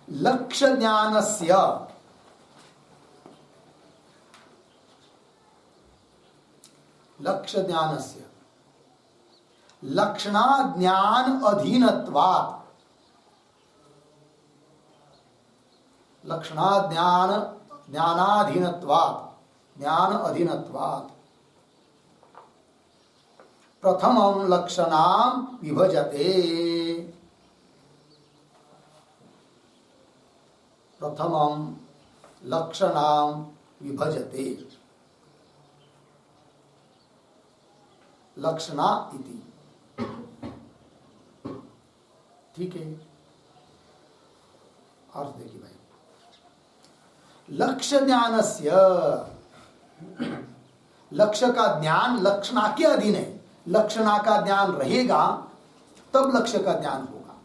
लक्ष्य ज्ञानस्य लक्षणा ज्ञान अधीनत्वात्, लक्षणा ज्ञान अधीनत्वात् प्रथमं लक्षणां विभजते। प्रथमं लक्षणां विभजते लक्षणा इति। ठीक है, अर्थ देखिए भाई। लक्ष्य ज्ञानस्य, लक्ष्य का ज्ञान लक्षणा के अधीन है। लक्षणा का ज्ञान रहेगा तब लक्ष्य का ज्ञान होगा।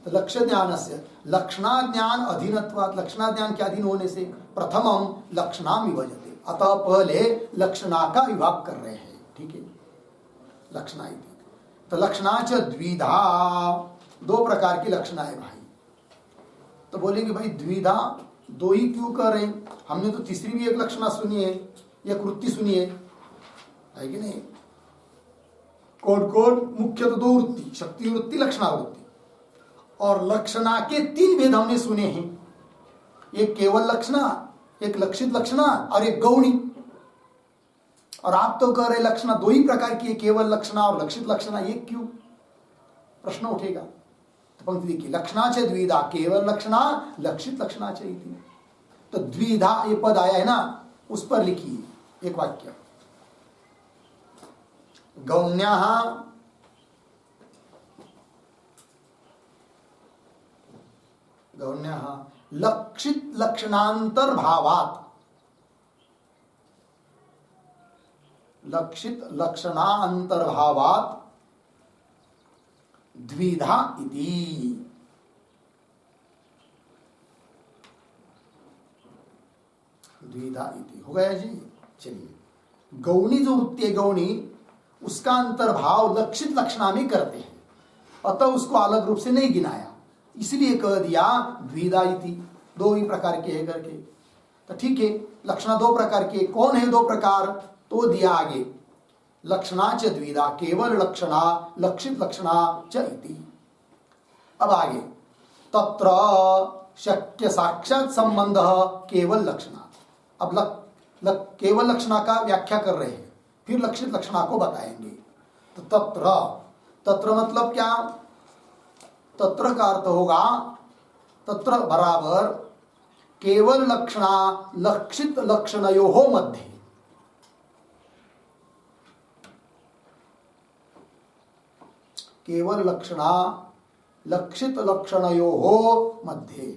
तो लक्ष्य ज्ञानस्य लक्षणा ज्ञान अधीनत्वात्, लक्षणा ज्ञान के अधीन होने से प्रथमम लक्षणां विभजते, अतः पहले लक्षणा का विभाग कर रहे हैं। ठीक है, लक्षणा। तो लक्षणा च द्विधा, दो प्रकार की लक्षणा है भाई। तो बोलेंगे भाई द्विधा दो ही क्यों कर रहे हैं? हमने तो तीसरी भी एक लक्षणा सुनी है, एक वृत्ति सुनी है कि नहीं? कोड मुख्य तो दो वृत्ति, शक्ति वृत्ति, लक्षणा वृत्ति। और लक्षणा के तीन भेद हमने सुने हैं, एक केवल लक्षणा, एक लक्षित लक्षणा और एक गौणी। और आप तो कह रहे लक्षणा दो ही प्रकार की है, केवल लक्षणा और लक्षित लक्षणा, ये क्यों? प्रश्न उठेगा। तो पंक्ति देखिए, लक्षणा च द्विधा, केवल लक्षणा, लक्षित लक्षणा च इति। तो द्विधा ये पद आया है ना, उस पर लिखिए एक वाक्य। गौण्यः लक्षित लक्षणांतर भावात, लक्षित लक्षणांतर भावात द्विधा इति। द्विधा इति हो गया जी। चलिए, गौणी जो वृत्ति है, गौणी उसका अंतर्भाव लक्षित लक्षणा में करते हैं, अतः उसको अलग रूप से नहीं गिनाया, इसलिए कह दिया द्विधा इति, दो ही प्रकार के है करके। तो ठीक है, लक्षणा दो प्रकार के, कौन है दो प्रकार, तो दिया आगे, लक्षणा च द्विधा, केवल लक्षणा लक्षित लक्षणा च इति। अब आगे, तत्र शक्य साक्षात संबंध केवल लक्षणा। अब केवल लक्षणा का व्याख्या कर रहे हैं, फिर लक्षित लक्षणा को बताएंगे। तो तत्र, तत्र मतलब क्या, तत्र का अर्थ होगा तत्र बराबर केवल लक्षणा लक्षित लक्षणयोः मध्ये, केवल लक्षणा लक्षित लक्षणयोः मध्ये।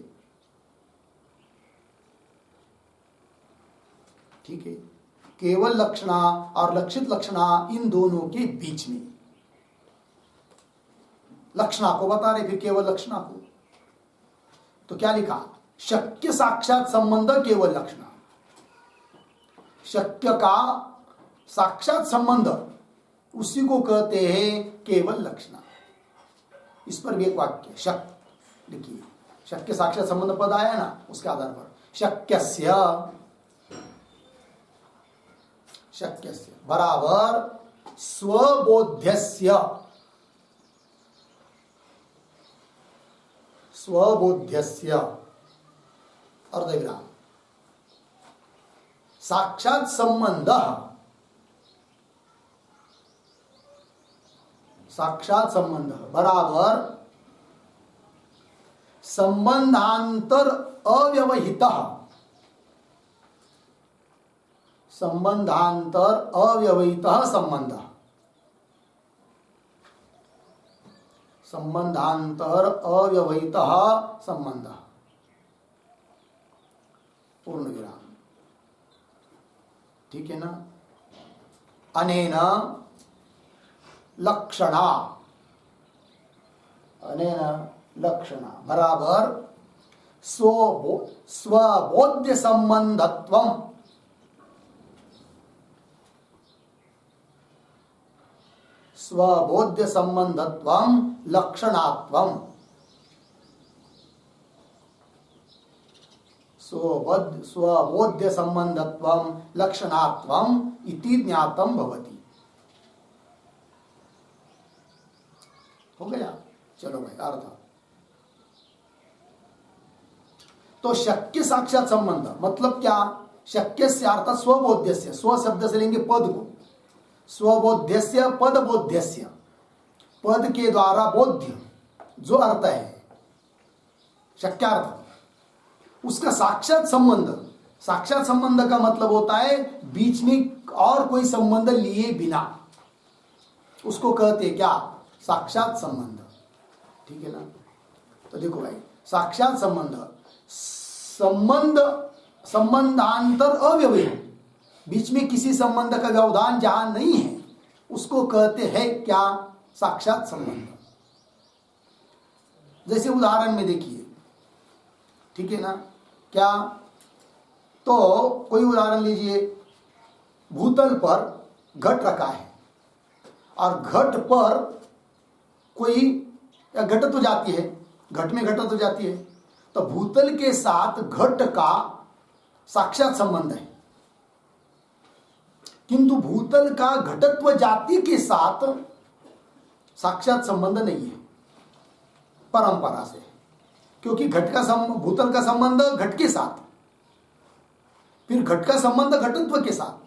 ठीक है, केवल लक्षणा और लक्षित लक्षणा इन दोनों के बीच में, लक्षणा को बता रहे, फिर केवल लक्षणा को। तो क्या लिखा, शक्य साक्षात संबंध केवल लक्षणा, शक्य का साक्षात संबंध उसी को कहते हैं केवल लक्षणा। इस पर भी एक वाक्य, शक्य लिखिए, शक्य साक्षात संबंध पद आया ना, उसके आधार पर शक्यस्य, शक्यस्य बराबर स्वबोध्यस्य, स्वबोध्यस्य अर्धविराम, साक्षात संबंध, साक्षात संबंध बराबर संबंधांतर अव्यवहित, संबंधांतर अव्यवहित संबंध, संबंधांतर अव्यवहित संबंध, पूर्ण विराम। ठीक है ना। अनेन लक्षणा, अनेन लक्षणा बराबर स्वबोध्य संबंधत्वम, स्वबोध्य संबंधत्वम लक्षणात्वम, स्वबोध्य संबंधत्वम लक्षणात्वम इति ज्ञातम भवति। हो गया। चलो भाई, अर्थ तो शक्य साक्षात संबंध मतलब क्या, शक्य से अर्थात स्वबोध्यस्य, स्व शब्द से लेंगे पद को, स्वबोध्यस्य पद बोध्यस्य, पद के द्वारा बोध्य जो अर्थ है शक्यार्थ, उसका साक्षात संबंध, साक्षात संबंध का मतलब होता है बीच में और कोई संबंध लिए बिना, उसको कहते हैं क्या, साक्षात संबंध। ठीक है ना। तो देखो भाई, साक्षात संबंध, संबंध संबंधांतर अव्यवहित, बीच में किसी संबंध का व्यवधान जहां नहीं है उसको कहते हैं क्या, साक्षात संबंध। जैसे उदाहरण में देखिए, ठीक है ना, क्या, तो कोई उदाहरण लीजिए, भूतल पर घट रखा है और घट पर कोई या घट तो जाती है, घट में घट तो जाती है, तो भूतल के साथ घट का साक्षात संबंध है, किंतु भूतल का घटत्व जाति के साथ साक्षात संबंध नहीं है, परंपरा से, क्योंकि घट का भूतल का संबंध घट के साथ, फिर घट का संबंध घटत्व के साथ,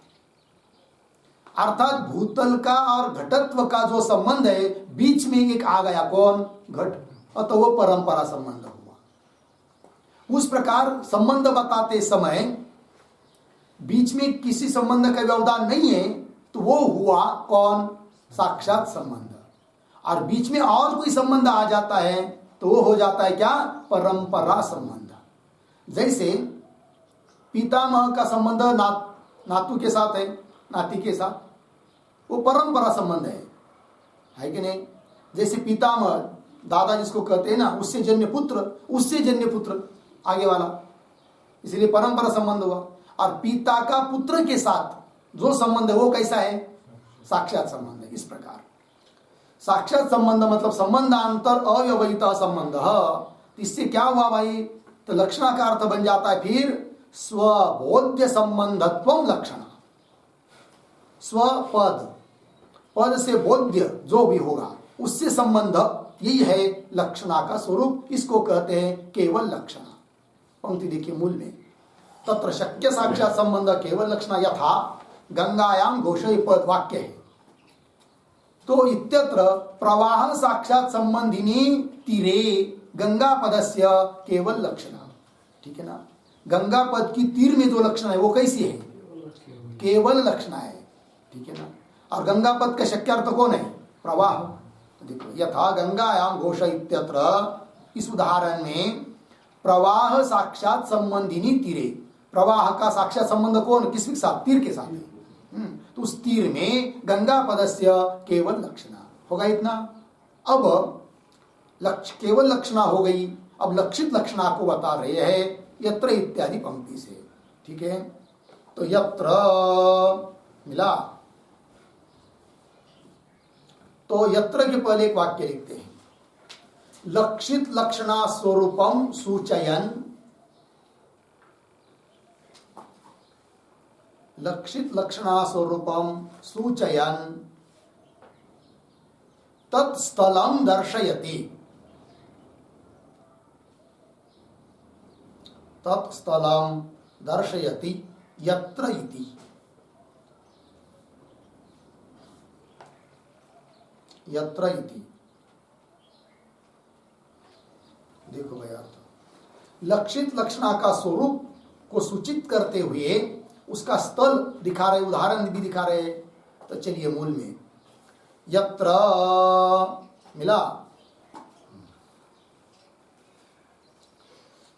अर्थात भूतल का और घटत्व का जो संबंध है बीच में एक आ गया, कौन, घट, अतः वो परंपरा संबंध हुआ। उस प्रकार संबंध बताते समय बीच में किसी संबंध का व्यवधान नहीं है तो वो हुआ कौन, साक्षात संबंध, और बीच में और कोई संबंध आ जाता है तो वो हो जाता है क्या, परंपरा संबंध। जैसे पितामह का संबंध नातू के साथ है, नाती के साथ, वो परंपरा संबंध है कि नहीं। जैसे पितामह दादा जिसको कहते हैं ना, उससे जन्य पुत्र आगे वाला, इसलिए परंपरा संबंध हुआ। और पिता का पुत्र के साथ जो संबंध है वो कैसा है, साक्षात संबंध है। इस प्रकार साक्षात संबंध मतलब संबंधांतर अव्यवहित संबंध। इससे क्या हुआ भाई, तो लक्षणा का अर्थ बन जाता है फिर स्वबोध्य संबंधत्व लक्षण। स्वपद, पद से बोध्य जो भी होगा उससे संबंध, यही है लक्षणा का स्वरूप। इसको कहते हैं केवल लक्षणा। पंक्ति देखिए मूल में, तत्र शक्य साक्षात संबंध केवल लक्षणा यथा गंगायाम घोषय पद वाक्य है। तो इत्यत्र प्रवाह साक्षात संबंधिनी तीरे गंगा पदस्य केवल लक्षणा। ठीक है ना, गंगा पद की तीर में जो लक्षण है वो कैसी है, केवल लक्षणा है। ठीक है ना, और गंगा पद का शक्यार्थ कौन है, प्रवाह। तो देखो यथा गंगायाम घोष इत्यत्र, इस उदाहरण में प्रवाह साक्षात संबंधिनी तीरे, प्रवाह का साक्षात संबंध कौन, किसके साथ, तीर के साथ है। तो उस तीर में गंगा पदस्य केवल लक्षणा होगा इतना। अब केवल लक्षणा हो गई, अब लक्षित लक्षणा को बता रहे हैं यत्र इत्यादि पंक्ति से। ठीक है, तो यत्र मिला, तो यत्र के पहले एक वाक्य लिखते हैं, लक्षित लक्षणा स्वरूपम सूचयन, लक्षित लक्षणा स्वरूपम सूचयन तत्स्थलम दर्शयति, तत्स्थलम दर्शयति यत्र इति। यत्र इति देखो भाई अर्थ, लक्षित लक्षणा का स्वरूप को सूचित करते हुए उसका स्थल दिखा रहे, उदाहरण भी दिखा रहे। तो चलिए मूल में यत्र मिला,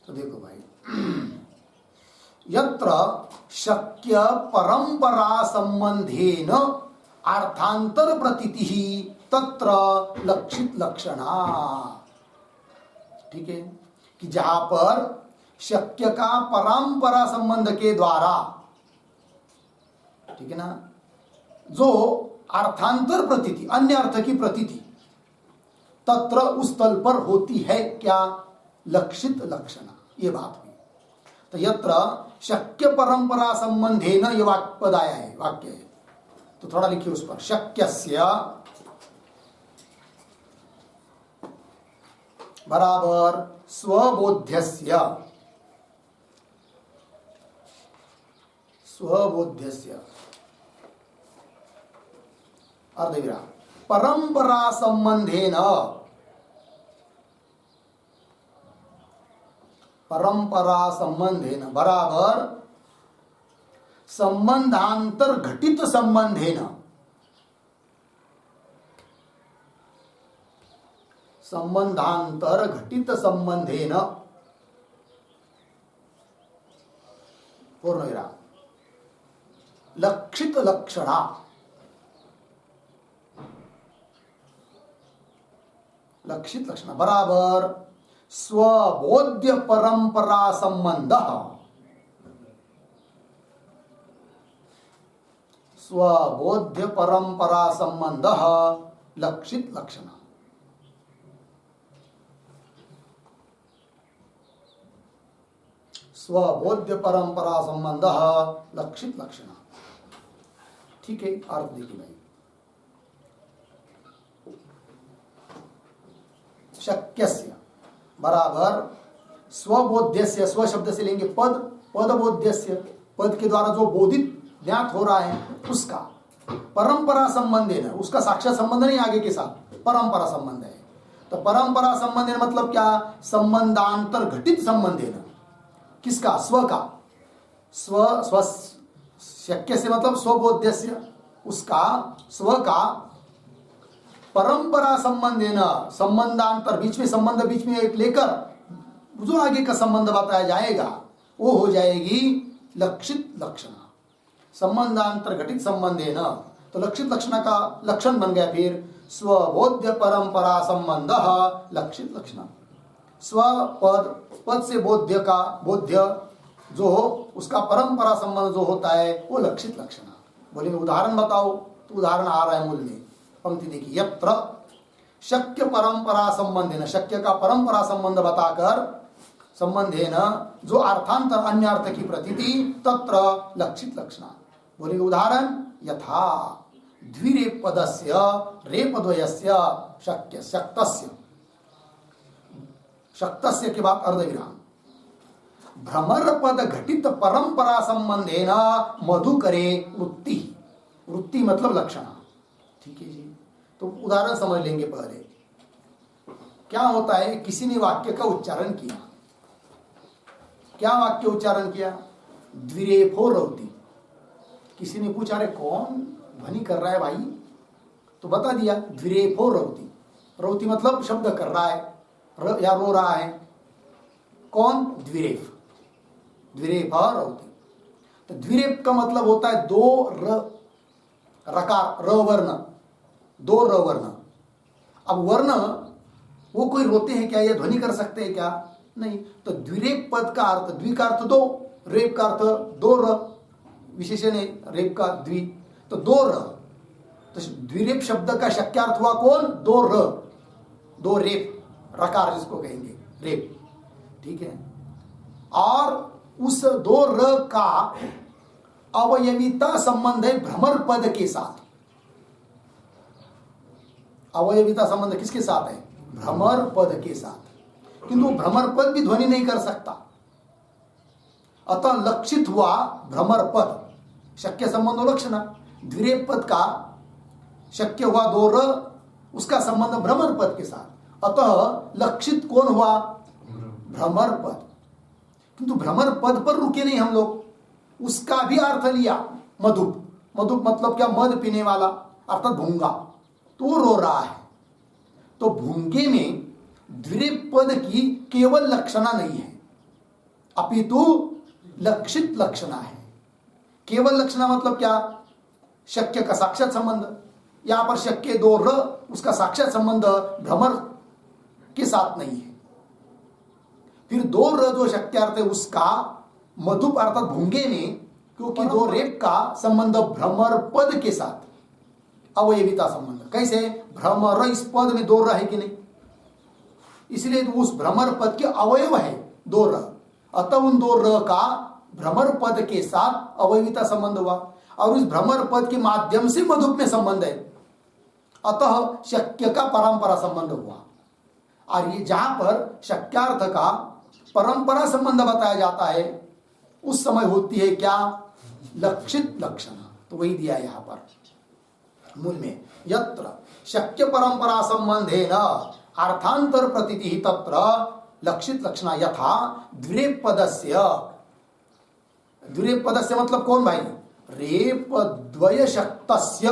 तो देखो भाई यत्र शक्य परंपरा संबंधेन अर्थांतर प्रतीति तत्र लक्षित लक्षणा। ठीक है, कि जहां पर शक्य का परंपरा संबंध के द्वारा, ठीक है ना, जो अर्थांतर प्रतीति, अन्य अर्थ की प्रतीति, तत्र उस स्थल पर होती है क्या, लक्षित लक्षणा। ये बात हुई। तो यत्र शक्य परंपरा संबंधेन ये पद आया है, वाक्य है, तो थोड़ा लिखिए उस पर, शक्यस्य बराबर स्वबोध्यस्य, स्वबोध्यस्य अर्धविराम परंपरा संबंधेन, परंपरा संबंधेन बराबर संबंधांतर घटित संबंधेन, संबंधांतर घटित संबंधेन पूर्णविराम लक्षित लक्षणा, लक्षित लक्षण बराबर स्वबोध्य परंपरा संबंध, स्वबोध्य परंपरा संबंध लक्षित लक्षण। स्वबोध्य परंपरा संबंध लक्षित लक्षण। ठीक है, अर्थ देखिए भाई, शक्यस्य बराबर स्वबोध्यस्य, स्व शब्द से लेंगे पद, पदबोध्यस्य, पद के द्वारा जो बोधित ज्ञात हो रहा है उसका, परंपरा संबंध है ना, उसका साक्षात संबंध नहीं आगे के साथ, परंपरा संबंध है। तो परंपरा संबंध है मतलब क्या, संबंधांतर घटित संबंध है ना, किसका, स्व का, स्व शक्य से मतलब स्वबोध्यस्य, उसका स्व का परंपरा संबंध है ना, संबंधांतर बीच में, संबंध बीच में एक लेकर जो आगे का संबंध बताया जाएगा वो हो जाएगी लक्षित लक्षणा। संबंधांतर घटित संबंध है ना, तो लक्षित लक्षणा का लक्षण बन गया फिर स्वबोध्य परंपरा संबंध लक्षित लक्षणा। स्व पद से बोध्य का बोध्य जो हो उसका परंपरा संबंध जो होता है वो लक्षित लक्षणा। बोलेंगे उदाहरण बताओ, तो उदाहरण आ रहा है मूल में, पंक्ति देखिए, यत्र शक्य परंपरा संबंध है न, शक्य का परंपरा संबंध बताकर संबंध है न जो अर्थांतर अन्य अर्थ की प्रतीति तत्र लक्षित लक्षणा। बोलेंगे उदाहरण, यथा द्विरेप पदस्य रेपद्वयस्य शक्य शक्तस्य, शक्तस्य के बाद अर्धविराम, भ्रमर पद घटित परंपरा संबंधेन मधुकरे वृत्ति, वृत्ति मतलब लक्षणा। ठीक है जी, तो उदाहरण समझ लेंगे। पहले क्या होता है, किसी ने वाक्य का उच्चारण किया, क्या वाक्य उच्चारण किया, द्विरेफो रौती। किसी ने पूछा अरे कौन ध्वनि कर रहा है भाई, तो बता दिया द्विरेफो रौती। रौती मतलब शब्द कर रहा है या रो रहा है, कौन, द्विरेफ, द्विरेफ रौती। तो द्विरेफ का मतलब होता है दो रकार, र वर्ण, दो र वर्ण। अब वर्ण वो कोई रोते हैं क्या या ध्वनि कर सकते हैं क्या, नहीं। तो द्विरेप पद का अर्थ, द्वि का अर्थ दो, रेप का अर्थ दो र, विशेषण है रेप का द्वि, तो दो र। तो द्विरेप शब्द का शक्यार्थ हुआ कौन, दो र, दो रेप, रकार जिसको कहेंगे रेप। ठीक है, और उस दो र का अवयविता संबंध है भ्रमर पद के साथ। अवयविता संबंध किसके साथ है, भ्रमर पद के साथ, किंतु भ्रमर पद भी ध्वनि नहीं कर सकता, अतः लक्षित हुआ भ्रमर पद, शक्य संबंध लक्षणा। द्विरेप पद का शक्य हुआ दो र, उसका संबंध भ्रमर पद के साथ, अतः लक्षित कौन हुआ, भ्रमर पद। किंतु भ्रमर पद पर रुके नहीं हम लोग, उसका भी अर्थ लिया मधुप। मधुप मतलब क्या, मद पीने वाला, अर्थात भूंगा, तो वो रो रहा है। तो भूंगे में द्विरेप पद की केवल लक्षणा नहीं है, अपितु लक्षित लक्षणा है। केवल लक्षणा मतलब क्या, शक्य का साक्षात संबंध, यहां पर शक्य दो र, उसका साक्षात संबंध भ्रमर के साथ नहीं है। फिर दो र जो शक्यार्थ है उसका मधुप अर्थात भूंगे में, क्योंकि दो रेप का संबंध भ्रमर पद के साथ, अवयविता संबंध। कैसे, भ्रमर इस पद में दो र है कि नहीं, इसलिए तो उस भ्रमर पद के अवयव है दो र, अतः उन दो र का भ्रमर पद के साथ अवयविता संबंध हुआ, और इस भ्रमर पद के माध्यम से मधुप में संबंध है, अतः शक्य का परंपरा संबंध हुआ। और ये जहां पर शक्यार्थ का परंपरा संबंध बताया जाता है उस समय होती है क्या, लक्षित लक्षणा। तो वही दिया यहां पर मूल में, यत्र शक्य परंपरा संबंधेन अर्थांतर प्रतीति तत्र लक्षित लक्षणा। यथा द्विरेप पदस्य, द्विरेप पदस्य मतलब कौन भाई, रेप द्वय शक्तस्य,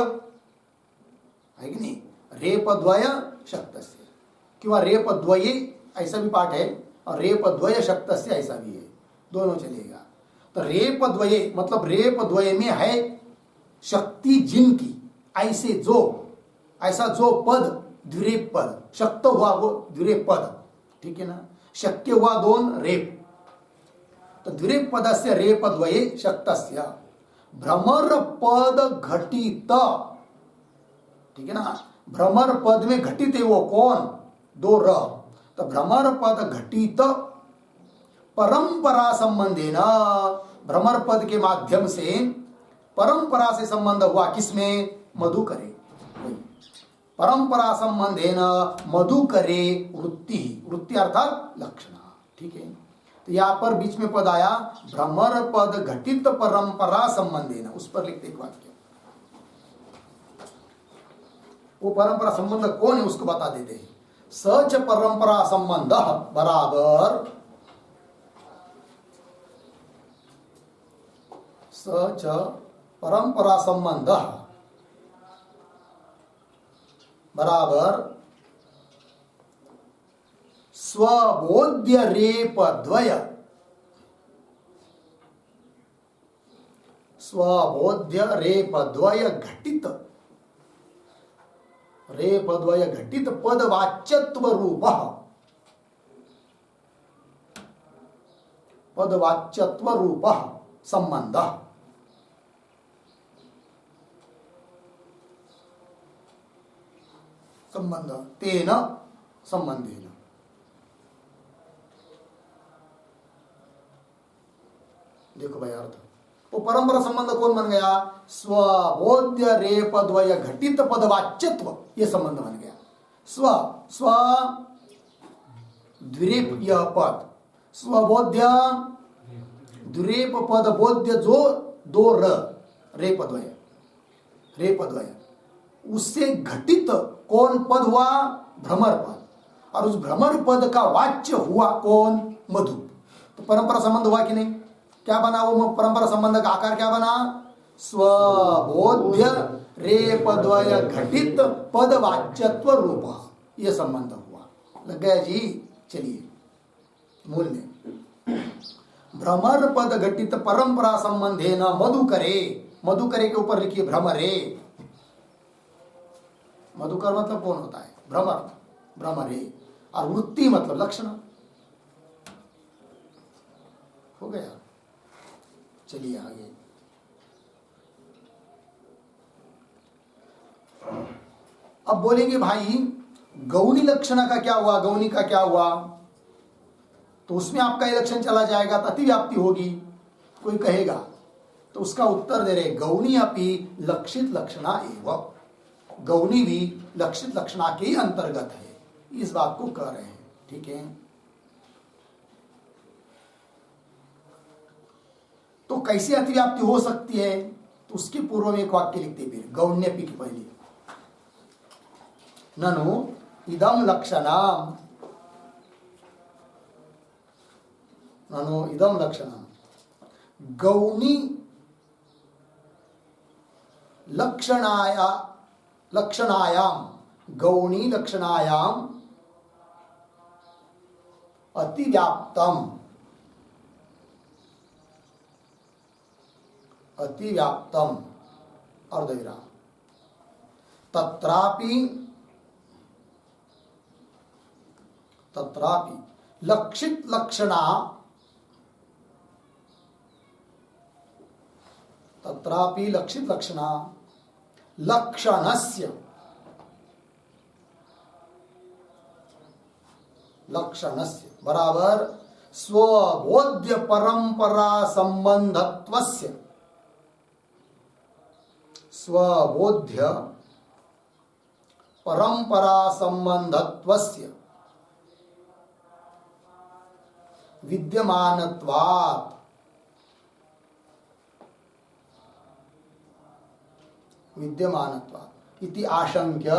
है कि नहीं, रेप द्वय शक्तस्य, क्यों रेप द्वये ऐसा भी पाठ है और रेप द्वय शक्तस्य ऐसा भी है, दोनों चलेगा। तो रेप द्वये मतलब रेप द्वय में है शक्ति जिनकी, ऐसे जो, ऐसा जो पद द्विरेप पद, शक्त हुआ वो द्विरेप पद, ठीक है ना, शक्य हुआ दोन रेप, तो द्विरेप पदस्य रेप द्वये शक्तस्य भ्रमर पद घटित, ठीक है ना, भ्रमर पद में घटित है वो कौन, दो र, तो भ्रमर पद घटित परंपरा संबंधे न, भ्रमर पद के माध्यम से परंपरा से संबंध हुआ किसमें, मधुकरे, परंपरा संबंधे न मधुकरे वृत्ति, वृत्ति अर्थात लक्षणा। ठीक है, तो यहां पर बीच में पद आया भ्रमर पद घटित परंपरा संबंधे न, उस पर लिखते एक वाक्य, वो परंपरा संबंध कौन है उसको बता देते हैं। सच परंपरा संबंध बराबर, सच परंपरा संबंध बराबर स्वबोध्य रेपद्वय, स्वबोध्य रेपद्वय घटित, रेपद्वय घटित पदवाच्यत्व रूप, पदवाच्यत्व रूप संबंध, संबंध तेन संबंधेन। देखो भाई अर्थ, वो परंपरा संबंध कौन बन गया? स्वबोध्य रेपद्वय घटित पदवाच्यत्व, ये संबंध बन गया। स्व स्व द्विरेप यह पद, स्वबोध्य द्विरेप पद बोध्य जो दो र रेपद्वय, रेपद्वय उससे घटित कौन पद हुआ? भ्रमर पद, और उस भ्रमर पद का वाच्य हुआ कौन? मधु। तो परंपरा संबंध हुआ कि नहीं? क्या बना वो परंपरा संबंध का आकार? क्या बना? स्वबोध्य रेपद्वय घटित पदवाच्यत्व रूप, ये संबंध हुआ। लग गया जी? चलिए मूल में, भ्रमर पद घटित परंपरा संबंधे न मधुकरे, मधुकरे के ऊपर लिखिए भ्रमरे। मधुकर मतलब कौन होता है? भ्रमर, भ्रमरे। और वृत्ति मतलब लक्षण। हो गया? चलिए आगे। अब बोलेंगे भाई गौणी लक्षण का क्या हुआ? गौणी का क्या हुआ? तो उसमें आपका ये लक्षण चला जाएगा तो अतिव्याप्ति होगी। कोई कहेगा तो उसका उत्तर दे रहे गौणी अपि लक्षित लक्षणा एवं, गौणी भी लक्षित लक्षणा के ही अंतर्गत है, इस बात को कह रहे हैं। ठीक है, तो कैसे अतिव्याप्ति हो सकती है? तो उसके पूर्व में एक वाक्य लिखते फिर गौण्यपि के पहले, ननु इदम लक्षणम, ननु इदम लक्षणम गौणी लक्षणाया, लक्षणायाम, गौणी लक्षणायाम अतिव्याप्तम, अतिव्याप्तम अर्धविराम तत्रापि, तत्रापि लक्षित लक्षणा, तत्रापि लक्षित लक्षणा लक्षणस्य, लक्षणस्य बराबर स्वबोध्य परंपरा संबंधत्वस्य, स्वबोध्य परंपरा संबंधत्वस्य विद्यमानत्वात्, विद्यमानत्वात् इति आशंक्य,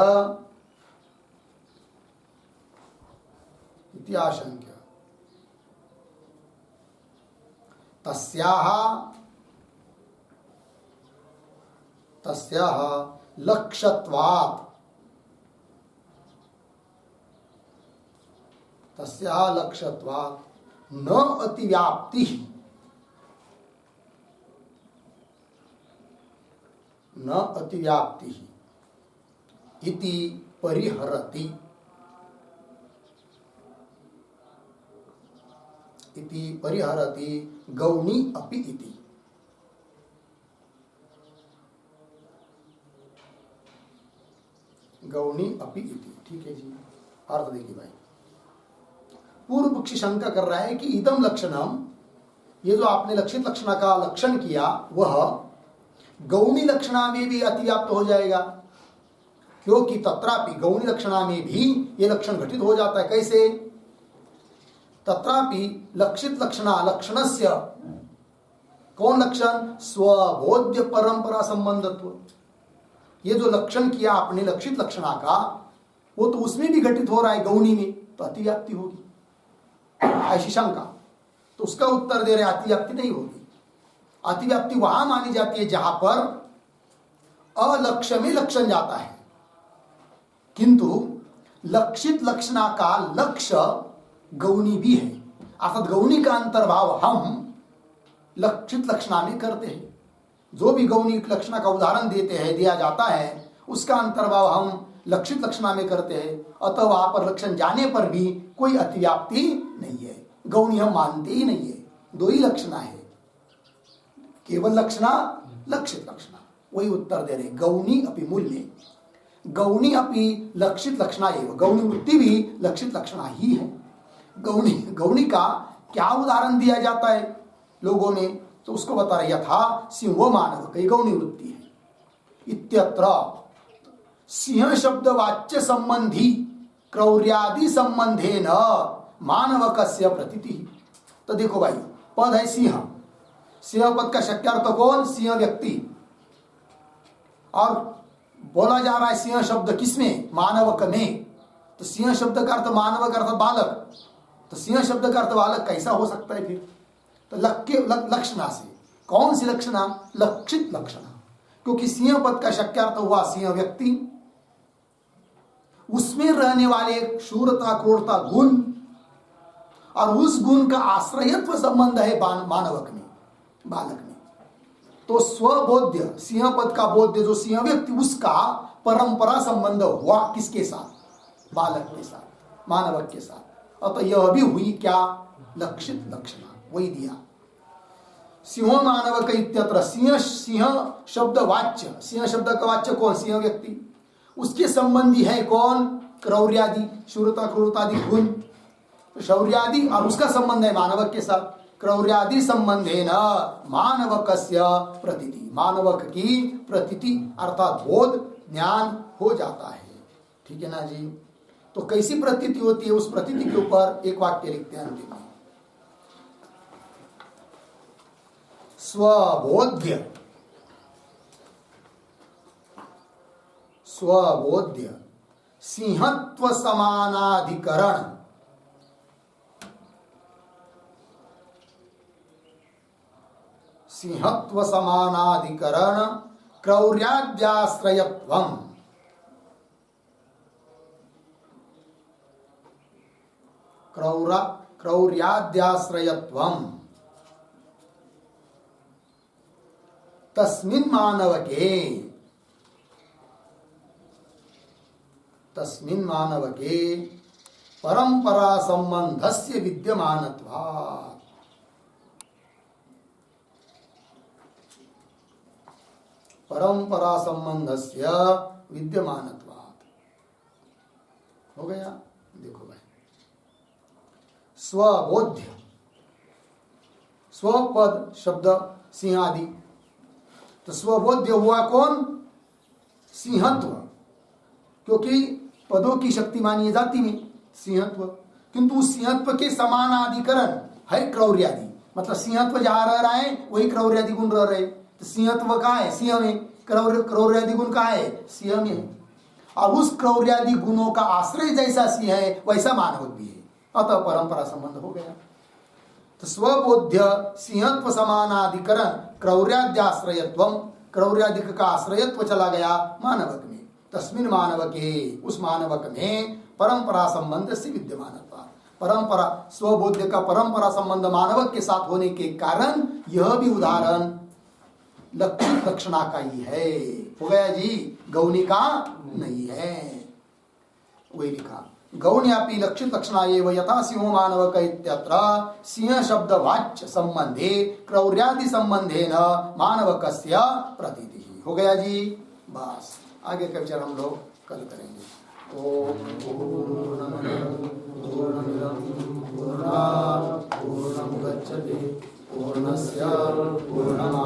इति आशंक्य तस्याः, तस्याः लक्ष्यत्वात्, तस्याः लक्ष्यत्वात् न अतिव्याप्ति, न अतिव्याप्ति इति परिहरति, इति परिहरति गौणी अपि इति। गौणी अपि इति। ठीक है जी, अर्थ देखिए भाई, पूर्व पक्षी शंका कर रहा है कि इदम लक्षणम, ये जो आपने लक्षित लक्षण का लक्षण किया वह गौणी लक्षणा में भी अतिव्याप्त हो जाएगा, क्योंकि तत्रापि गौणी लक्षणा में भी ये लक्षण घटित हो जाता है। कैसे? तत्रापि लक्षित लक्षणा, लक्षणस्य कौन लक्षण? स्वबोध्य परंपरा संबंधत्व। ये जो लक्षण किया आपने लक्षित लक्षणा का, वो तो उसमें भी घटित हो रहा है गौणी में, तो अतिव्याप्ति होगी, ऐसी शंका। तो उसका उत्तर दे रहे अतिव्याप्ति नहीं होगी। अतिव्याप्ति वहां मानी जाती है जहां पर अलक्ष्य में लक्षण जाता है, किंतु लक्षित लक्षणा का लक्ष्य गौणी भी है, अर्थात गौणी का अंतर्भाव हम लक्षित लक्षणा में करते हैं। जो भी गौणी लक्षणा का उदाहरण देते हैं, दिया जाता है, उसका अंतर्भाव हम लक्षित लक्षणा में करते हैं। अतः वहां पर लक्षण जाने पर भी कोई अतिव्याप्ति नहीं है, गौणी हम मानते ही नहीं है। दो ही लक्षणा है, केवल लक्षणा, लक्षित लक्षणा। वही उत्तर दे रहे, गौणी अपि मूल्य, गौणी अपि लक्षित लक्षणा एवं, गौणी वृत्ति भी लक्षित लक्षणा ही है। गौणी का क्या उदाहरण दिया जाता है लोगों ने, तो उसको बता रहे, यथा सिंह मानव, कई गौणी वृत्ति है। इत्यत्र सिंह शब्द वाच्य संबंधी क्रौर्यादि संबंधे न मानवकस्य प्रतीति। तो देखो भाई, पद है सिंह, सिंह पद का शक्यार्थ कौन? सिंह व्यक्ति। और बोला जा रहा है सिंह शब्द किसमें? मानवक में। तो सिंह शब्द का अर्थ मानव का अर्थ बालक, तो सिंह शब्द का अर्थ बालक कैसा हो सकता है फिर? तो लक्षणा से, कौन सी लक्षणा? लक्षित लक्षणा। क्योंकि सिंह पद का शक्यार्थ हुआ सिंह व्यक्ति, उसमें रहने वाले शूरता क्रूरता गुण, और उस गुण का आश्रयत्व संबंध है मानवक में, बालक में। तो स्वबोध्य, सिंह पद का बोध्य जो सिंह व्यक्ति, उसका परंपरा संबंध हुआ किसके साथ? बालक के साथ, मानवक के साथ। अतः यह भी हुई क्या? लक्षित लक्षणा। वही दिया, सिंह मानवक इत्यत्र। सिंह, सिंह शब्द वाच्य, सिंह शब्द का वाच्य कौन? सिंह व्यक्ति। उसके संबंधी है कौन? क्रौर्यादि, शूरता क्रूरतादि गुण, शौर्यादि, और उसका संबंध है मानवक के साथ। क्रौर्यादि संबंधे न मानवकस्य प्रतीति, मानवक की प्रतीति अर्थात बोध ज्ञान हो जाता है। ठीक है ना जी? तो कैसी प्रतीति होती है? उस प्रतीति के ऊपर एक वाक्य लिखते हैं अंतिम में, स्वबोध्य, स्वबोध्य सिंहत्व समानाधिकरण, सिंहत्व समानाधिकरण क्रौर्याद्याश्रयत्वम्, क्रौर्याद्याश्रयत्वम् तस्मिन् मानवके, तस्मिन् मानवके परंपरा संबंधस्य विद्यमानत्वात्, परंपरा संबंधस्य विद्यमानत्वात्। हो गया? देखो भाई, स्वबोध्य, स्वपद शब्द सिंह आदि, तो स्वबोध्य हुआ कौन? सिंहत्व, क्योंकि पदों की शक्ति मानी जाति में सिंहत्व, किंतु उस सिंहत्व के समानाधिकरण है क्रौर्यादि, मतलब सिंहत्व जहां रह रहा है वही क्रौर्यादि गुण रह रहे। तो सिंहत्व कहाँ है? सिंह में। क्रौर्यादि गुण कहाँ है? सिंह में है। और उस क्रौर्यादि गुणों का आश्रय जैसा सिंह है वैसा मानव भी है, अतः परंपरा संबंध हो गया। तो स्वबोध्य सिंहत्व समानाधिकरण क्रौर्याद्याश्रयत्वम, क्रौर्यादिक का आश्रयत्व चला गया मानवक में। तस्मिन् मानवके, उस मानवक में परंपरा संबंध से विद्यमानत्वा, परंपरा, स्वबोध्य का परंपरा संबंध मानवक के साथ होने के कारण यह भी उदाहरण लक्षित लक्षणा का ही है। हो गया जी? गौणी का नहीं है। वही लिखा, गौण्यापि लक्षित लक्षणा एव यथा सिंहो मानवक इत्यत्र सिंह शब्द वाच्य संबंधे क्रौर्यादि संबंधे न मानवकस्य प्रतीति। हो गया जी? बस आगे का विचार हम लोग कल करेंगे। ओम पूर्णमदः पूर्णमिदं पूर्णात् पूर्णमुदच्यते पूर्णस्य पूर्णमादाय